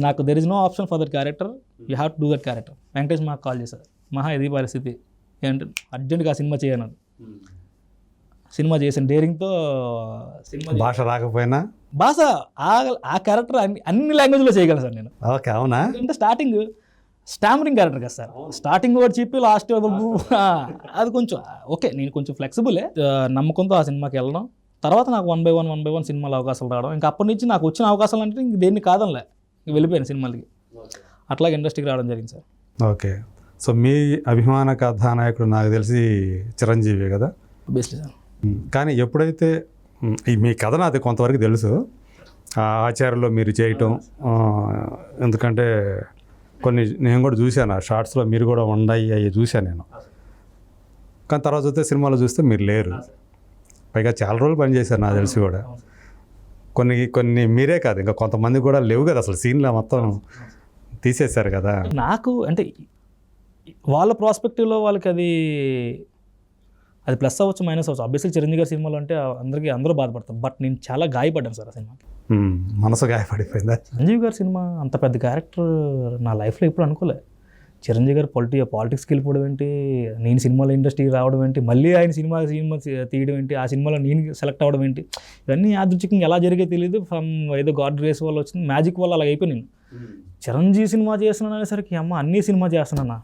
నాకు there is no option for that character, you have to do that character. Venkatesh మాకు కాల్ చేశారు, మహా ఇది పరిస్థితి ఏంటంటే అర్జెంట్గా ఆ సినిమా చేయన్నాడు. సినిమా చేసాను డేరింగ్తో. సినిమా భాష రాకపోయినా భాష ఆ క్యారెక్టర్ అన్ని లాంగ్వేజ్లో చేయగలను సార్ నేను. ఓకే అవునా? అంటే స్టార్టింగ్ స్టామరింగ్ క్యారెక్టర్ కదా సార్, స్టార్టింగ్ వర్డ్ చెప్పి లాస్ట్ అది కొంచెం ఓకే, నేను కొంచెం ఫ్లెక్సిబులే. నమ్మకంతో ఆ సినిమాకి వెళ్ళడం, తర్వాత నాకు 1 by 1 సినిమాలో అవకాశాలు రావడం, ఇంకా అప్పటి నుంచి నాకు వచ్చిన అవకాశాలు అంటే ఇంక దేన్ని కాదనిలే, వెళ్ళిపోయాను సినిమాలకి. అట్లాగే ఇండస్ట్రీకి రావడం జరిగింది సార్. ఓకే, సో మీ అభిమాన కథానాయకుడు నాకు తెలిసి చిరంజీవి కదా? Best sir. కానీ ఎప్పుడైతే మీ కథ నాది కొంతవరకు తెలుసు, ఆచార్యలో మీరు చేయటం, ఎందుకంటే కొన్ని నేను కూడా చూశాను ఆ షార్ట్స్లో మీరు కూడా ఉన్నాయి అవి చూశాను నేను. కానీ తర్వాత చూస్తే సినిమాలో చూస్తే మీరు లేరు, పైగా చాలా రోజులు పనిచేశారు నాకు తెలిసి కూడా. కొన్ని మీరే కాదు ఇంకా కొంతమంది కూడా లేవు కదా అసలు, సీన్లో మొత్తం తీసేశారు కదా. నాకు అంటే వాళ్ళ ప్రాస్పెక్టివ్లో వాళ్ళకి అది ప్లస్ అవ్వచ్చు మైనస్ అవ్వచ్చు. ఆబ్వియస్లీ చిరంజీవి గారి సినిమాలో అంటే అందరూ బాధపడతారు, బట్ నేను చాలా గాయపడ్డాను సార్ ఆ సినిమాకి. మనసు గాయపడిపోయిందా? చిరంజీవి గారి సినిమా అంత పెద్ద క్యారెక్టర్ నా లైఫ్లో ఎప్పుడు అనుకోలే. చిరంజీవి గారు పాలిటిక్స్కి వెళ్ళిపోవడం ఏంటి, నేను సినిమాలో ఇండస్ట్రీకి రావడం ఏంటి, మళ్ళీ ఆయన సినిమా తీయడం ఏంటి, ఆ సినిమాలో నేను సెలెక్ట్ అవ్వడం ఏంటి, ఇవన్నీ యాదృచ్ఛికంగా ఎలా జరిగే తెలియదు. ఫ్రమ్ ఏదో గాడ్ గ్రేస్ వల్ల వచ్చింది, మ్యాజిక్ వల్ల అలా అయిపోయి నేను చిరంజీవి సినిమా చేస్తున్నాను అనేసరికి అమ్మ అన్ని సినిమా చేస్తున్నానా.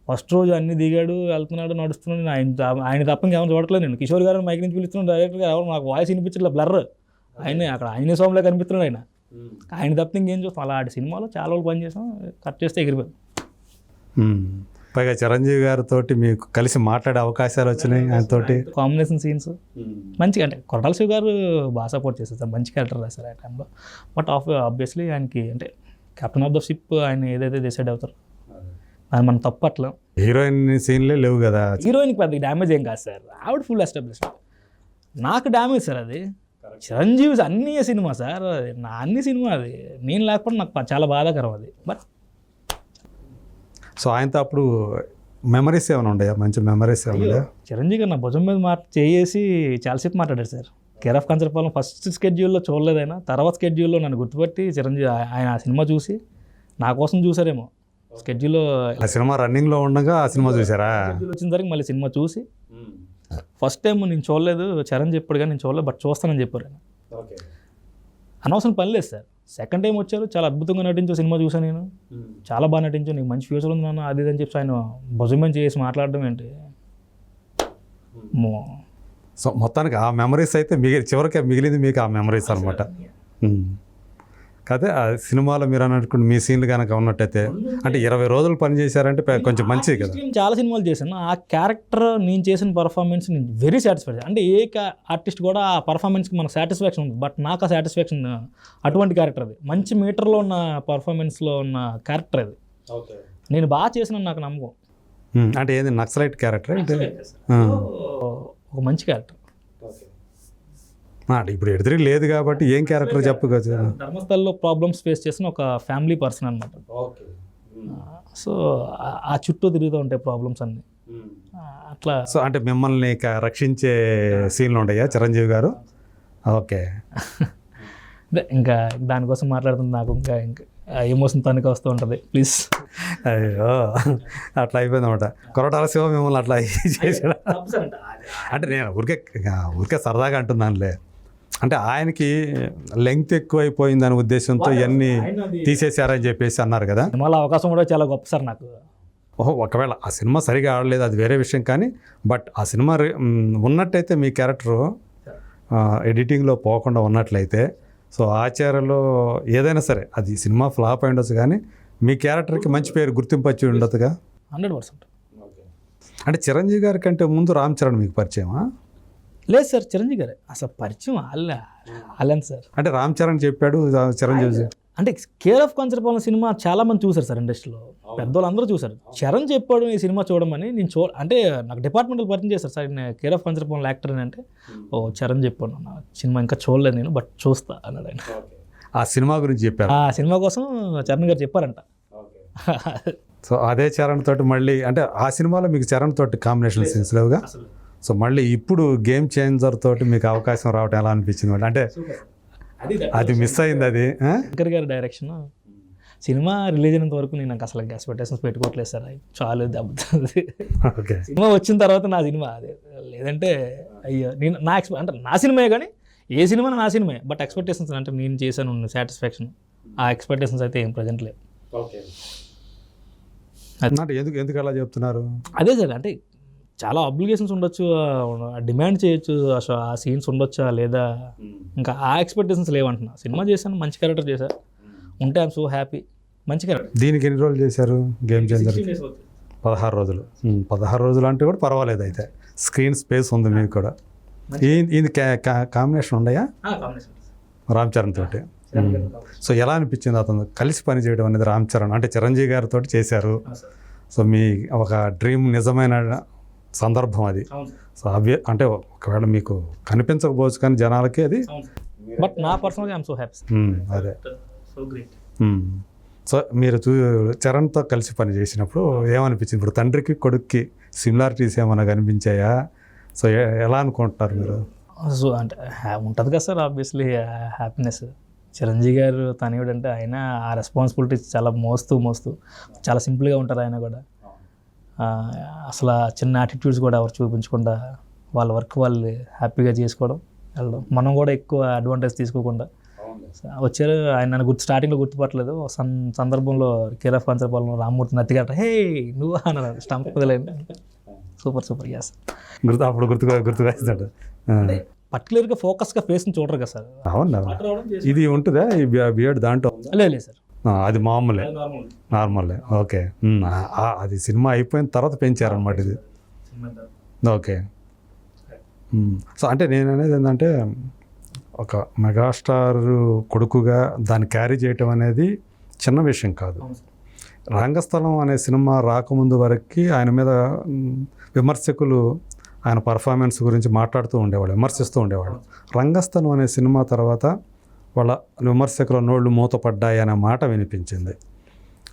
ఫస్ట్ రోజు అన్ని దిగాడు, వెళ్తున్నాడు, నడుస్తున్నాడు, ఆయన తప్ప ఇంకేమైనా చూడట్లేదు. నేను కిషోర్ గారు మైక్ నుంచి పిలుస్తున్నాను, డైరెక్టర్ గారు ఎవరు నాకు వాయిస్ వినిపించట్లే, బ్లర్. ఆయనే అక్కడ ఆంజనేయ స్వామిలో కనిపిస్తున్నాడు ఆయన తప్ప ఇంకేం చూస్తాం. అలాంటి సినిమాలో చాలా రోజులు పనిచేసాం, కట్ చేస్తే ఎగిరిపోయాం. పైగా చిరంజీవి గారితో మీకు కలిసి మాట్లాడే అవకాశాలు వచ్చినాయి, ఆయనతోటి కాంబినేషన్ సీన్స్ మంచిగా. అంటే కొరటాల శివ గారు బాగా సపోర్ట్ చేస్తారు సార్, మంచి క్యారెక్టర్ రాశారు ఆ టైంలో. బట్ ఆబ్వియస్లీ ఆయనకి అంటే కెప్టెన్ ఆఫ్ ద షిప్ ఆయన ఏదైతే డిసైడ్ అవుతారు అది మనం తప్పట్ల. హీరోయిన్ సీన్లే లేవు కదా. హీరోయిన్కి పెద్ద డ్యామేజ్ ఏం కాదు సార్, ఆవిడ ఫుల్ ఎస్టాబ్లిష్డ్. నాకు డ్యామేజ్ సార్ అది. చిరంజీవి అన్ని సినిమా సార్, నా అన్ని సినిమా అది, నేను లేకపోతే నాకు చాలా బాధాకరం అది. బట్ సో ఆయనతో అప్పుడు మెమరీస్ ఏమైనా ఉన్నాయా, మంచి మెమరీస్ ఏమైనా? చిరంజీవి గారు నా భుజం మీద చేసి చాలాసేపు మాట్లాడారు sir. Care of Kancharapalem first స్కెడ్యూల్లో చూడలేదు ఆయన, తర్వాత స్కెడ్యూల్లో నన్ను గుర్తుపట్టి చిరంజీవి ఆయన ఆ సినిమా చూసి నా కోసం చూసారేమో. స్కెడ్యూల్లో ఆ సినిమా రన్నింగ్లో ఉండగా ఆ సినిమా చూసారా? వచ్చిన తర్వాత మళ్ళీ సినిమా చూసి ఫస్ట్ టైం నేను చూడలేదు, చరణ్ చెప్పాడు కానీ నేను చూడలేదు, బట్ చూస్తానని చెప్పారు ఆయన. అనవసరం పని లేదు సార్. సెకండ్ టైం వచ్చారు, చాలా అద్భుతంగా నటించు, సినిమా చూసాను నేను, చాలా బాగా నటించు, నీకు మంచి ఫ్యూచర్ ఉంది నాన్న అది ఇది అని చెప్పి ఆయన భుజమం చేసి మాట్లాడడం ఏంటి. సో మొత్తానికి ఆ మెమరీస్ అయితే చివరికి మిగిలింది మీకు ఆ మెమరీస్ అనమాట. కాదే ఆ సినిమాలో మీరు అనుకుంటే మీ సీన్లు కనుక ఉన్నట్టయితే అంటే 20 రోజులు పని చేశారంటే కొంచెం మంచిది కదా. నేను చాలా సినిమాలు చేశాను, ఆ క్యారెక్టర్ నేను చేసిన పర్ఫార్మెన్స్ నేను వెరీ సాటిస్ఫైడ్. అంటే ఏ ఆర్టిస్ట్ కూడా ఆ పర్ఫార్మెన్స్కి మనకు సాటిస్ఫాక్షన్ ఉంది, బట్ నాకు ఆ సాటిస్ఫాక్షన్ అటువంటి క్యారెక్టర్ అది, మంచి మీటర్లో ఉన్న పర్ఫార్మెన్స్లో ఉన్న క్యారెక్టర్ అది. నేను బాగా చేసిన నాకు నమ్మకం. అంటే ఏది నక్సలైట్ క్యారెక్టర్ అంటే ఒక మంచి క్యారెక్టర్. ఇప్పుడు ఎదురు లేదు కాబట్టి ఏం క్యారెక్టర్ చెప్పవచ్చు. ధర్మస్థల్లో ప్రాబ్లమ్స్ ఫేస్ చేసిన ఒక ఫ్యామిలీ పర్సన్ అనమాట. సో ఆ చుట్టూ తిరుగుతూ ఉంటాయి ప్రాబ్లమ్స్ అన్నీ అట్లా. సో అంటే మిమ్మల్ని రక్షించే సీన్లు ఉంటాయా చిరంజీవి గారు? ఓకే. ఇంకా దానికోసం మాట్లాడుతుంది నాకు ఇంకా ఎమోషన్ తనకి వస్తూ ఉంటుంది. ప్లీజ్. అయ్యో అట్లా అయిపోయింది అనమాట. కొరటాల శివ మిమ్మల్ని అట్లా చేసాడు అంటే నేను ఊరికే సరదాగా అంటున్నానులే. అంటే ఆయనకి లెంగ్త్ ఎక్కువైపోయింది అనే ఉద్దేశంతో ఇవన్నీ తీసేశారని చెప్పేసి అన్నారు కదా. సినిమాలో అవకాశం కూడా చాలా గొప్ప సార్ నాకు. ఒకవేళ ఆ సినిమా సరిగా ఆడలేదు అది వేరే విషయం, కానీ బట్ ఆ సినిమా ఉన్నట్టయితే మీ క్యారెక్టరు ఎడిటింగ్లో పోకుండా ఉన్నట్లయితే సో ఆచార్యలో ఏదైనా సరే అది సినిమా ఫ్లాప్ అయి ఉండొచ్చు, కానీ మీ క్యారెక్టర్కి మంచి పేరు గుర్తింపు వచ్చి ఉండదుగా. 100%. అంటే చిరంజీవి గారి కంటే ముందు రామ్ చరణ్ మీకు పరిచయమా? లేదు సార్, చిరంజీవి గారే అసలు పరిచయం అల్లని సార్. అంటే రామ్ చరణ్ చెప్పాడు చిరంజీవి అంటే కేర్ ఆఫ్ కంచరపాలెం సినిమా చాలా మంది చూసారు సార్, ఇండస్ట్రీలో పెద్దవాళ్ళు అందరూ చూసారు. చరణ్ చెప్పాడు ఈ సినిమా చూడమని. నేను అంటే నాకు డిపార్ట్మెంటల్ పరిచయం చేస్తారు సార్, నేను కేర్ ఆఫ్ కంచరపాలెం యాక్టర్ అని. అంటే ఓ చరణ్ చెప్పాను నా సినిమా ఇంకా చూడలేదు నేను, బట్ చూస్తా అన్నాడు ఆయన. ఆ సినిమా గురించి చెప్పారు. ఆ సినిమా కోసం చరణ్ గారు చెప్పారంట. సో అదే చరణ్ తోటి మళ్ళీ అంటే ఆ సినిమాలో మీకు చరణ్ తోటి కాంబినేషన్ సీన్స్ లేవుగా. సో మళ్ళీ ఇప్పుడు గేమ్ చేంజర్ తోటి మీకు అవకాశం రావటం ఎలా అనిపించింది? అంటే అది మిస్ అయింది. అది శంకర్ గారి డైరెక్షన్. సినిమా రిలీజ్ అయినంత వరకు నేను నాకు అసలు ఎక్స్పెక్టేషన్స్ పెట్టుకోవట్లేదు సార్, చాలు దెబ్బతుంది. ఓకే. సినిమా వచ్చిన తర్వాత నా సినిమా అదే, లేదంటే అయ్యో నేను అంటే నా సినిమా కానీ ఏ సినిమా నా సినిమా, బట్ ఎక్స్పెక్టేషన్స్ అంటే నేను చేశాను సాటిస్ఫాక్షన్, ఆ ఎక్స్పెక్టేషన్స్ అయితే ఏం ప్రజెంట్ లేవు. ఎందుకు అలా చెప్తున్నారు? అదే సార్, అంటే చాలా అబ్లిగేషన్స్ ఉండొచ్చు, డిమాండ్ చేయొచ్చు, అసలు ఆ సీన్స్ ఉండొచ్చా లేదా, ఇంకా ఆ ఎక్స్పెక్టేషన్స్ లేవంటున్నా. సినిమా చేశాను, మంచి క్యారెక్టర్ చేశాను, ఉంటే ఐఎమ్ సో హ్యాపీ. మంచి క్యారెక్టర్. దీనికి ఎన్ని రోజులు చేశారు గేమ్ చేంజర్? 16 రోజులు. 16 రోజులు అంటే కూడా పర్వాలేదు. అయితే స్క్రీన్ స్పేస్ ఉంది మీకు కూడా. ఇది కాంబినేషన్ ఉన్నాయా రామ్ చరణ్ తోటి? సో ఎలా అనిపించింది అతను కలిసి పని చేయడం అనేది? రామ్ చరణ్ అంటే చిరంజీవి గారితో చేశారు, సో మీ ఒక డ్రీమ్ నిజమైన సందర్భం అది. సో అంటే ఒకవేళ మీకు కనిపించకపోవచ్చు కానీ జనాలకి అది, బట్ నా పర్సనల్గా ఐఎమ్ సో హ్యాపీ. అదే సో మీరు చరణ్తో కలిసి పని చేసినప్పుడు ఏమనిపించింది? ఇప్పుడు తండ్రికి కొడుక్కి సిమిలారిటీస్ ఏమైనా కనిపించాయా? సో ఎలా అనుకుంటున్నారు మీరు? సో అంటే ఉంటుంది కదా సార్, ఆబ్వియస్లీ హ్యాపీనెస్. చిరంజీవి గారు తనయుడంటే ఆయన ఆ రెస్పాన్సిబిలిటీ చాలా మోస్తూ చాలా సింపుల్గా ఉంటారు ఆయన కూడా. అసలు చిన్న యాటిట్యూడ్స్ కూడా ఎవరు చూపించకుండా వాళ్ళ వర్క్ వాళ్ళు హ్యాపీగా చేసుకోవడం వెళ్ళడం, మనం కూడా ఎక్కువ అడ్వాంటేజ్ తీసుకోకుండా వచ్చారు. ఆయన నన్ను స్టార్టింగ్లో గుర్తుపట్టలేదు, సందర్భంలో కేర్ ఆఫ్ కంచరపాలెంలో రామ్మూర్తి నత్తిగట్ట హే నువ్వు అన్నారు, స్టంప్ వదిలేండి. సూపర్ గ్యాస్ అప్పుడు గుర్తుగా ఇస్తాడు. పర్టికులర్గా ఫోకస్గా ఫేస్ని చూడరు కదా సార్. అవునా, ఇది ఉంటుందా ఈ బియర్డ్ దాంట్లో? లేదు సార్, అది మామూలే, నార్మలే. ఓకే. అది సినిమా అయిపోయిన తర్వాత పెంచారనమాట ఇది. ఓకే. సో అంటే నేను అనేది ఏంటంటే ఒక మెగాస్టార్ కొడుకుగా దాన్ని క్యారీ చేయటం అనేది చిన్న విషయం కాదు. రంగస్థలం అనే సినిమా రాకముందు వరకు ఆయన మీద విమర్శకులు ఆయన పర్ఫార్మెన్స్ గురించి మాట్లాడుతూ ఉండేవాళ్ళు, విమర్శిస్తూ ఉండేవాళ్ళు. రంగస్థలం అనే సినిమా తర్వాత వాళ్ళ విమర్శకుల నోళ్ళు మూతపడ్డాయి అనే మాట వినిపించింది.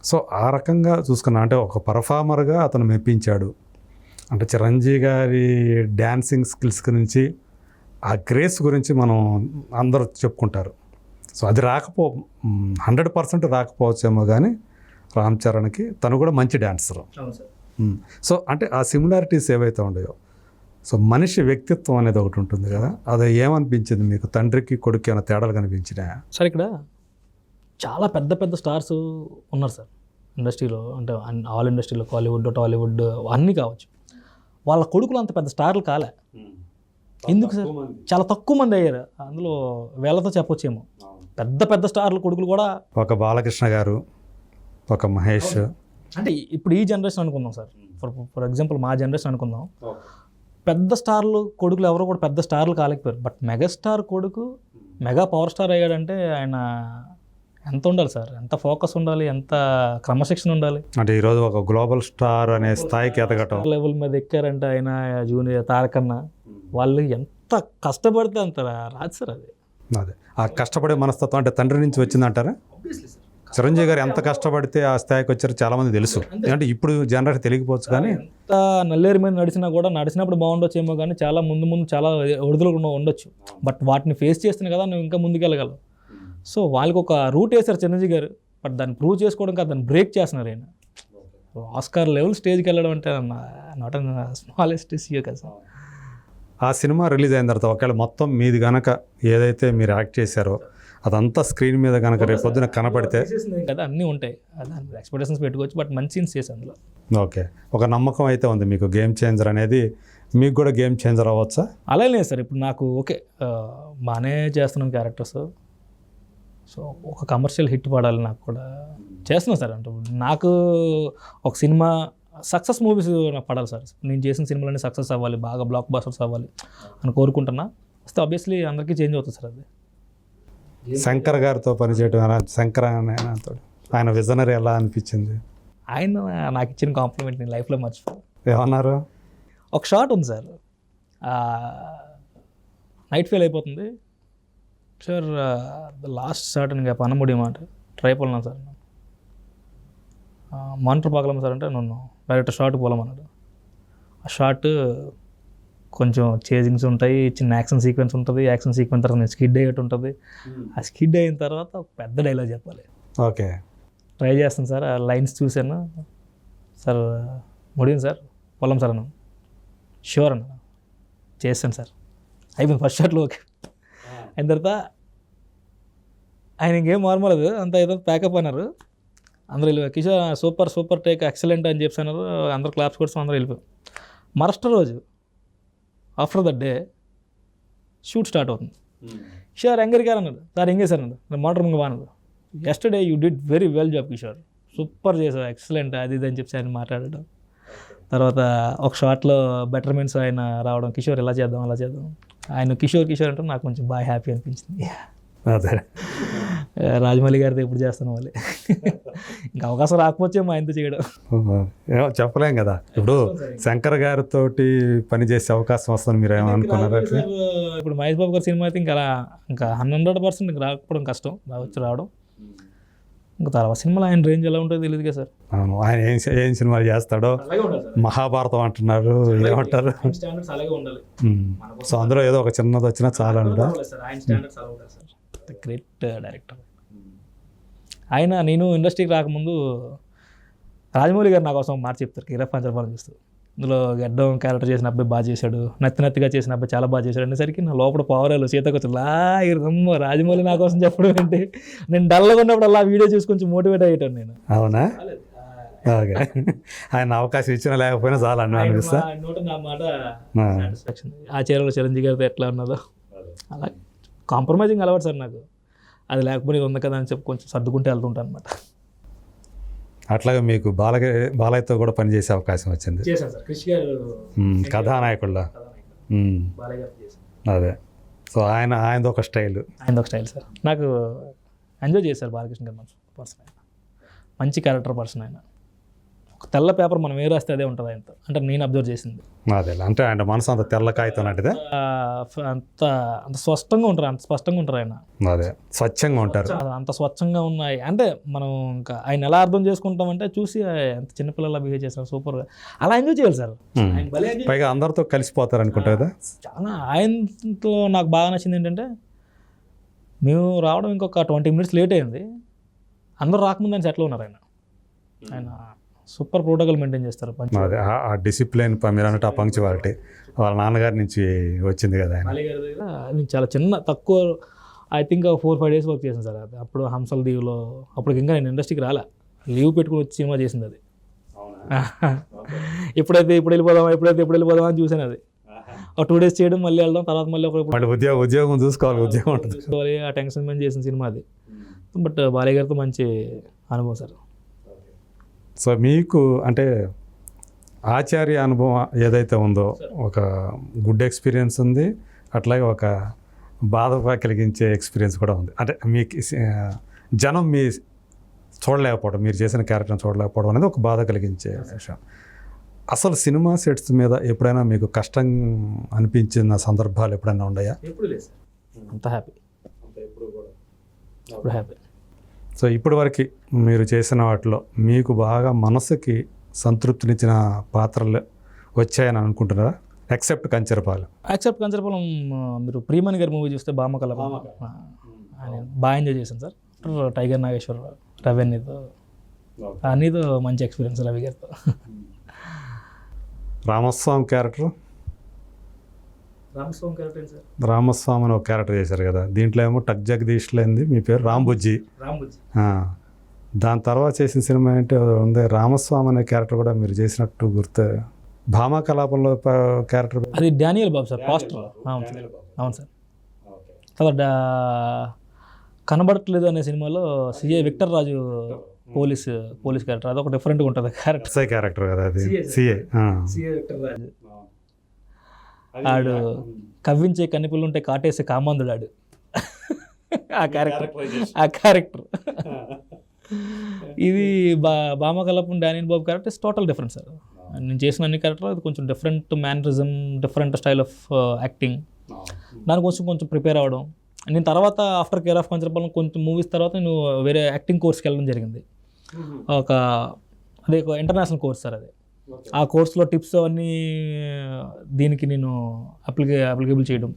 సో ఆ రకంగా చూసుకున్నా అంటే ఒక పర్ఫార్మర్గా అతను మెప్పించాడు. అంటే చిరంజీవి గారి డ్యాన్సింగ్ స్కిల్స్ గురించి, ఆ గ్రేస్ గురించి మనం అందరూ చెప్పుకుంటారు. సో అది 100% రాకపోవచ్చేమో కానీ రామ్ చరణ్కి తను కూడా మంచి డాన్సర్. సో అంటే ఆ సిమిలారిటీస్ ఏవైతే ఉన్నాయో సో మనిషి వ్యక్తిత్వం అనేది ఒకటి ఉంటుంది కదా, అది ఏమనిపించింది మీకు? తండ్రికి కొడుకు ఏమైనా తేడాలు కనిపించినాయా? సార్ ఇక్కడ చాలా పెద్ద పెద్ద స్టార్స్ ఉన్నారు సార్ ఇండస్ట్రీలో, అంటే ఆల్ ఇండస్ట్రీలో, కాలీవుడ్, టాలీవుడ్ అన్నీ కావచ్చు. వాళ్ళ కొడుకులు అంత పెద్ద స్టార్లు కాలే. ఎందుకు సార్? చాలా తక్కువ మంది అయ్యారు. అందులో వేళతో చెప్పొచ్చేమో. పెద్ద పెద్ద స్టార్ల కొడుకులు కూడా, ఒక బాలకృష్ణ గారు, ఒక మహేష్, అంటే ఇప్పుడు ఈ జనరేషన్ అనుకుందాం సార్, ఫర్ ఎగ్జాంపుల్ మా జనరేషన్ అనుకుందాం, పెద్ద స్టార్లు కొడుకులు ఎవరు కూడా పెద్ద స్టార్లు కాలేకపోయారు. బట్ మెగాస్టార్ కొడుకు మెగా పవర్ స్టార్ అయ్యాడంటే ఆయన ఎంత ఉండాలి సార్, ఎంత ఫోకస్ ఉండాలి, ఎంత క్రమశిక్షణ ఉండాలి. అంటే ఈరోజు ఒక గ్లోబల్ స్టార్ అనే స్థాయికి ఎదగటం, లెవెల్ మీద ఎక్కారంటే ఆయన జూనియర్ తారకన్న వాళ్ళు ఎంత కష్టపడితే అంత రాదు సార్. అది అదే ఆ కష్టపడే మనస్తత్వం అంటే తండ్రి నుంచి వచ్చిందంటారా? చిరంజీవి గారు ఎంత కష్టపడితే ఆ స్థాయికి వచ్చారో చాలామంది తెలుసు. అంటే ఇప్పుడు జనరేషన్ తెలియకపోవచ్చు, కానీ ఎంత నల్లేరు మీద నడిచినా కూడా నడిచినప్పుడు బాగుండొచ్చేమో, కానీ చాలా ముందు చాలా ఒడిదులు ఉండొచ్చు. బట్ వాటిని ఫేస్ చేస్తేనే కదా నువ్వు ఇంకా ముందుకెళ్ళగలవు. సో వాళ్ళకి ఒక రూట్ వేశారు చిరంజీవి గారు. బట్ దాన్ని ప్రూవ్ చేసుకోవడం కాదు, దాన్ని బ్రేక్ చేస్తున్నారు ఆయన. ఆస్కార్ లెవెల్ స్టేజ్కి వెళ్ళడం అంటే నాట్ స్మాలెస్ట్ ఇష్యూ కదా సార్. ఆ సినిమా రిలీజ్ అయిన తర్వాత ఒకవేళ మొత్తం మీది కనుక ఏదైతే మీరు యాక్ట్ చేశారో అదంతా స్క్రీన్ మీద కనుక రేపు పొద్దున కనపడితే కదా అన్నీ ఉంటాయి, దాని ఎక్స్పెక్టేషన్స్ పెట్టుకోవచ్చు. బట్ మంచి సీన్స్ చేసి అందులో ఓకే, ఒక నమ్మకం అయితే ఉంది మీకు. గేమ్ చేంజర్ అనేది మీకు కూడా గేమ్ చేంజర్ అవ్వచ్చా? అలా లేదు సార్. ఇప్పుడు నాకు ఓకే బాగానే చేస్తున్నాను క్యారెక్టర్స్. సో ఒక కమర్షియల్ హిట్ పడాలి నాకు కూడా చేస్తున్నాను సార్. అంటే నాకు ఒక సినిమా సక్సెస్ మూవీస్ నాకు పడాలి సార్. నేను చేసిన సినిమాలన్నీ సక్సెస్ అవ్వాలి, బాగా బ్లాక్ బాస్టర్స్ అవ్వాలి అని కోరుకుంటున్నా. వస్తే ఆబ్వియస్లీ అందరికీ చేంజ్ అవుతుంది సార్. అది శంకర్ గారితో పనిచేయడం, శంకర్ ఆయన విజనరీ ఎలా అనిపించింది? ఆయన నాకు ఇచ్చిన కాంప్లిమెంట్ నేను లైఫ్లో మర్చిపోయాను. ఏమన్నారు? ఒక షాట్ ఉంది సార్, నైట్ ఫెయిల్ అయిపోతుంది సార్. లాస్ట్ షాట్ ఇంకా పన్న మాట ట్రై పోలనా సార్, మానిటర్ పాకలేము సార్ అంటే నన్ను డైరెక్ట్ షాట్కి పోలేమన్నాడు. ఆ షాట్ కొంచెం చేజింగ్స్ ఉంటాయి, చిన్న యాక్షన్ సీక్వెన్స్ ఉంటుంది. యాక్షన్ సీక్వెన్స్ తర్వాత నేను స్కిడ్ అయ్యేట్టు ఉంటుంది. ఆ స్కిడ్ అయిన తర్వాత ఒక పెద్ద డైలాగ్ చెప్పాలి. ఓకే, ట్రై చేస్తాను సార్. ఆ లైన్స్ చూశాను సార్. ముడిగింది సార్, పొలం సార్ అన్నాను. షూర్ అన్న, చేస్తాను సార్. అయిపోయింది ఫస్ట్ షాట్లో. ఓకే అయిన తర్వాత ఆయన ఇంకేం మార్మలేదు, అంత ఏదో ప్యాకప్ అన్నారు. అందరూ వెళ్ళిపోయి కిషోర్ సూపర్ టేక్ ఎక్సలెంట్ అని చెప్పి అన్నారు. అందరూ క్లాప్స్ కొడుతూ అందరూ వెళ్ళిపోయాం. మరస్ట్ రోజు after that day shoot start అవుతుంది. కిషోర్ ఎంగర్ గారు అన్నాడు, సార్ ఎంగే సార్ అన్నాడు. నేను మోటర్ ముందు బాగున్నాడు. Yesterday you did very well job Kishore, super చేసావు, ఎక్సలెంట్ అది ఇది అని చెప్పి ఆయన మాట్లాడడం. తర్వాత ఒక షాట్లో బెటర్మెంట్స్ ఆయన రావడం, కిషోర్ ఇలా చేద్దాం అలా చేద్దాం. ఆయన కిషోర్ అంటే నాకు కొంచెం బాగా హ్యాపీ అనిపించింది. అదే రాజమౌళి గారితో ఎప్పుడు చేస్తాను వాళ్ళు. ఇంకా అవకాశం రాకపోతే మా ఆయనతో చేయడం ఏమో చెప్పలేం కదా. ఇప్పుడు శంకర్ గారితో పనిచేసే అవకాశం వస్తుంది మీరు ఏమనుకున్నారా? ఇప్పుడు మహేష్ బాబు గారి సినిమా అయితే ఇంకా 100% ఇంకా రాకపోవడం కష్టం, రావడం. ఇంకా తర్వాత సినిమాలో ఆయన రేంజ్ ఎలా ఉంటుందో తెలియదు కదా సార్. అవును, ఆయన ఏం సినిమాలు చేస్తాడో, మహాభారతం అంటున్నారు, ఏమంటారు. సో అందులో ఏదో ఒక చిన్నది వచ్చినా చాలా గ్రేట్ డైరెక్టర్ ఆయన. నేను ఇండస్ట్రీకి రాకముందు రాజమౌళి గారు నా కోసం మాట చెప్తారు, కీరా పంచరపాలన చూస్తూ. ఇందులో గడ్డం క్యారెక్టర్ చేసిన అబ్బాయి బాగా చేశాడు, నత్తిగా చేసిన అబ్బాయి చాలా బాగా చేశాడు అనేసరికి నా లోపల పవరాలు సీతకొచ్చు రాజమౌళి నా కోసం చెప్పడం ఏంటి. నేను డల్గా ఉన్నప్పుడు అలా వీడియో చూసి కొంచెం మోటివేట్ అయ్యాను నేను. అవునా? ఓకే, ఆయన అవకాశం ఇచ్చినా లేకపోయినా చాలా అనిపిస్తా. నా మాట ఆ చీరలో చిరంజీవి గారితో ఎట్లా ఉన్నదో అలా కాంప్రమైజింగ్ అలవాటు సార్ నాకు. అది లేకపోతే ఉంది కదా అని చెప్పి కొంచెం సర్దుకుంటే వెళ్తుంటాను అనమాట. అట్లాగే మీకు బాలయ్యతో కూడా పనిచేసే అవకాశం వచ్చింది. చేశాను సార్, కృషి గారు కథానాయకుల్లో. అదే, సో ఆయనది ఒక స్టైల్ సార్. నాకు ఎంజాయ్ చేశారు బాలకృష్ణ గారు. పర్సన్ ఆయన మంచి క్యారెక్టర్ పర్సన్. ఆయన ఒక తెల్ల పేపర్ మనం ఏ రాస్తే అదే ఉంటుంది ఆయనతో, అంటే నేను అబ్జర్వ్ చేసింది అదే. అంటే ఆయన మనసు అంత తెల్ల కాగితం లాంటిదే, అంత స్పష్టంగా ఉంటారు, అంత స్పష్టంగా ఉంటారు ఆయన. అదే, స్వచ్ఛంగా ఉంటారు, అంత స్వచ్ఛంగా ఉన్నాయి. అంటే మనం ఇంకా ఆయన ఎలా అర్థం చేసుకుంటామంటే చూసి ఎంత చిన్నపిల్లలా బిహేవ్ చేస్తారు, సూపర్గా అలా ఎంజాయ్ చేయాలి సార్. పైగా అందరితో కలిసిపోతారు అనుకుంటా కదా. చాలా ఆయనతో నాకు బాగా నచ్చింది ఏంటంటే, మేము రావడం ఇంకొక 20 minutes లేట్ అయింది. అందరూ రాకముందు ఆయన సెట్లో ఉన్నారు. ఆయన సూపర్ ప్రోటోకాల్ మెయింటైన్ చేస్తారు. అదే ఆ డిసిప్లిన్ మీరు అన్నట్టు ఆ పంక్చువాలిటీ వాళ్ళ నాన్నగారి నుంచి వచ్చింది కదా ఆయన. నేను చాలా చిన్న తక్కువ ఐ థింక్ 4-5 days వర్క్ చేశాను సార్. అది అప్పుడు హంసల్ దీవ్లో అప్పుడు ఇంకా నేను ఇండస్ట్రీకి రాలే, లీవ్ పెట్టుకుని వచ్చి సినిమా చేసింది అది. ఇప్పుడు వెళ్ళిపోదామా అని చూసాను. అది ఒక 2 days చేయడం, మళ్ళీ వెళ్ళడం, తర్వాత మళ్ళీ ఉద్యోగం చూసుకోవాలి, ఉద్యోగం ఉంటుంది. ఆ టెన్షన్ మీద చేసిన సినిమా అది. బట్ బాలయ్య గారితో మంచి అనుభవం సార్. సో మీకు అంటే ఆచార్య అనుభవం ఏదైతే ఉందో ఒక గుడ్ ఎక్స్పీరియన్స్ ఉంది, అట్లాగే ఒక బాధ కలిగించే ఎక్స్పీరియన్స్ కూడా ఉంది. అంటే మీకు జనం మీ చూడలేకపోవడం, మీరు చేసిన క్యారెక్టర్ని చూడలేకపోవడం అనేది ఒక బాధ కలిగించే విషయం. అసలు సినిమా సెట్స్ మీద ఎప్పుడైనా మీకు కష్టం అనిపించిన సందర్భాలు ఎప్పుడైనా ఉన్నాయా? ఎప్పుడు లేదు సార్, అంత హ్యాపీ, ఇప్పుడు హ్యాపీ. సో ఇప్పటి వరకు మీరు చేసిన వాటిలో మీకు బాగా మనసుకి సంతృప్తినిచ్చిన పాత్రలు వచ్చాయని అనుకుంటున్నారా? ఎక్సెప్ట్ కంచరపాలెం. మీరు ప్రియమణి గారి మూవీ చూస్తే బామకల బాగా ఎంజాయ్ చేశాను సార్. టైగర్ నాగేశ్వర అన్నీతో మంచి ఎక్స్పీరియన్స్ రవి గారితో. రామస్వామి క్యారెక్టర్ రామస్వామి అని ఒక క్యారెక్టర్ చేశారు కదా, దీంట్లో ఏమో టక్ జగదీష్ లేనిది మీ పేరు రాంబుజ్జి. దాని తర్వాత చేసిన సినిమా ఏంటి ఉంది, రామస్వామి అనే క్యారెక్టర్ కూడా మీరు చేసినట్టు గుర్తు. భామా కలాపంలో క్యారెక్టర్ అది డానియల్ బాబు సార్, పాస్టర్. అవును సార్. తర్వాత కనబడట్లేదు అనే సినిమాలో సిఏ విక్టర్ రాజు పోలీస్ క్యారెక్టర్, అది ఒక డిఫరెంట్గా ఉంటుంది క్యారెక్టర్ కదా అది. సిఏ విక్టర్ రాజు ఆడు కవ్వించే కన్నెపిల్లు ఉంటే కాటేసే కామాంధుడు ఆడు. ఆ క్యారెక్టర్ ఇది బామకలపం డానియల్ బాబు క్యారెక్టర్ టోటల్ డిఫరెంట్ సార్. నేను చేసిన అన్ని క్యారెక్టర్ అది కొంచెం different mannerism, different style of acting. దానికోసం కొంచెం ప్రిపేర్ అవ్వడం. నేను తర్వాత ఆఫ్టర్ కేర్ ఆఫ్ కంచరపాలెం కొంచెం మూవీస్ తర్వాత నేను వేరే యాక్టింగ్ కోర్స్కి వెళ్ళడం జరిగింది. అదే ఇంటర్నేషనల్ కోర్స్ సార్ అది. ఆ కోర్సులో టిప్స్ అవన్నీ దీనికి నేను అప్లికేబుల్ చేయడం,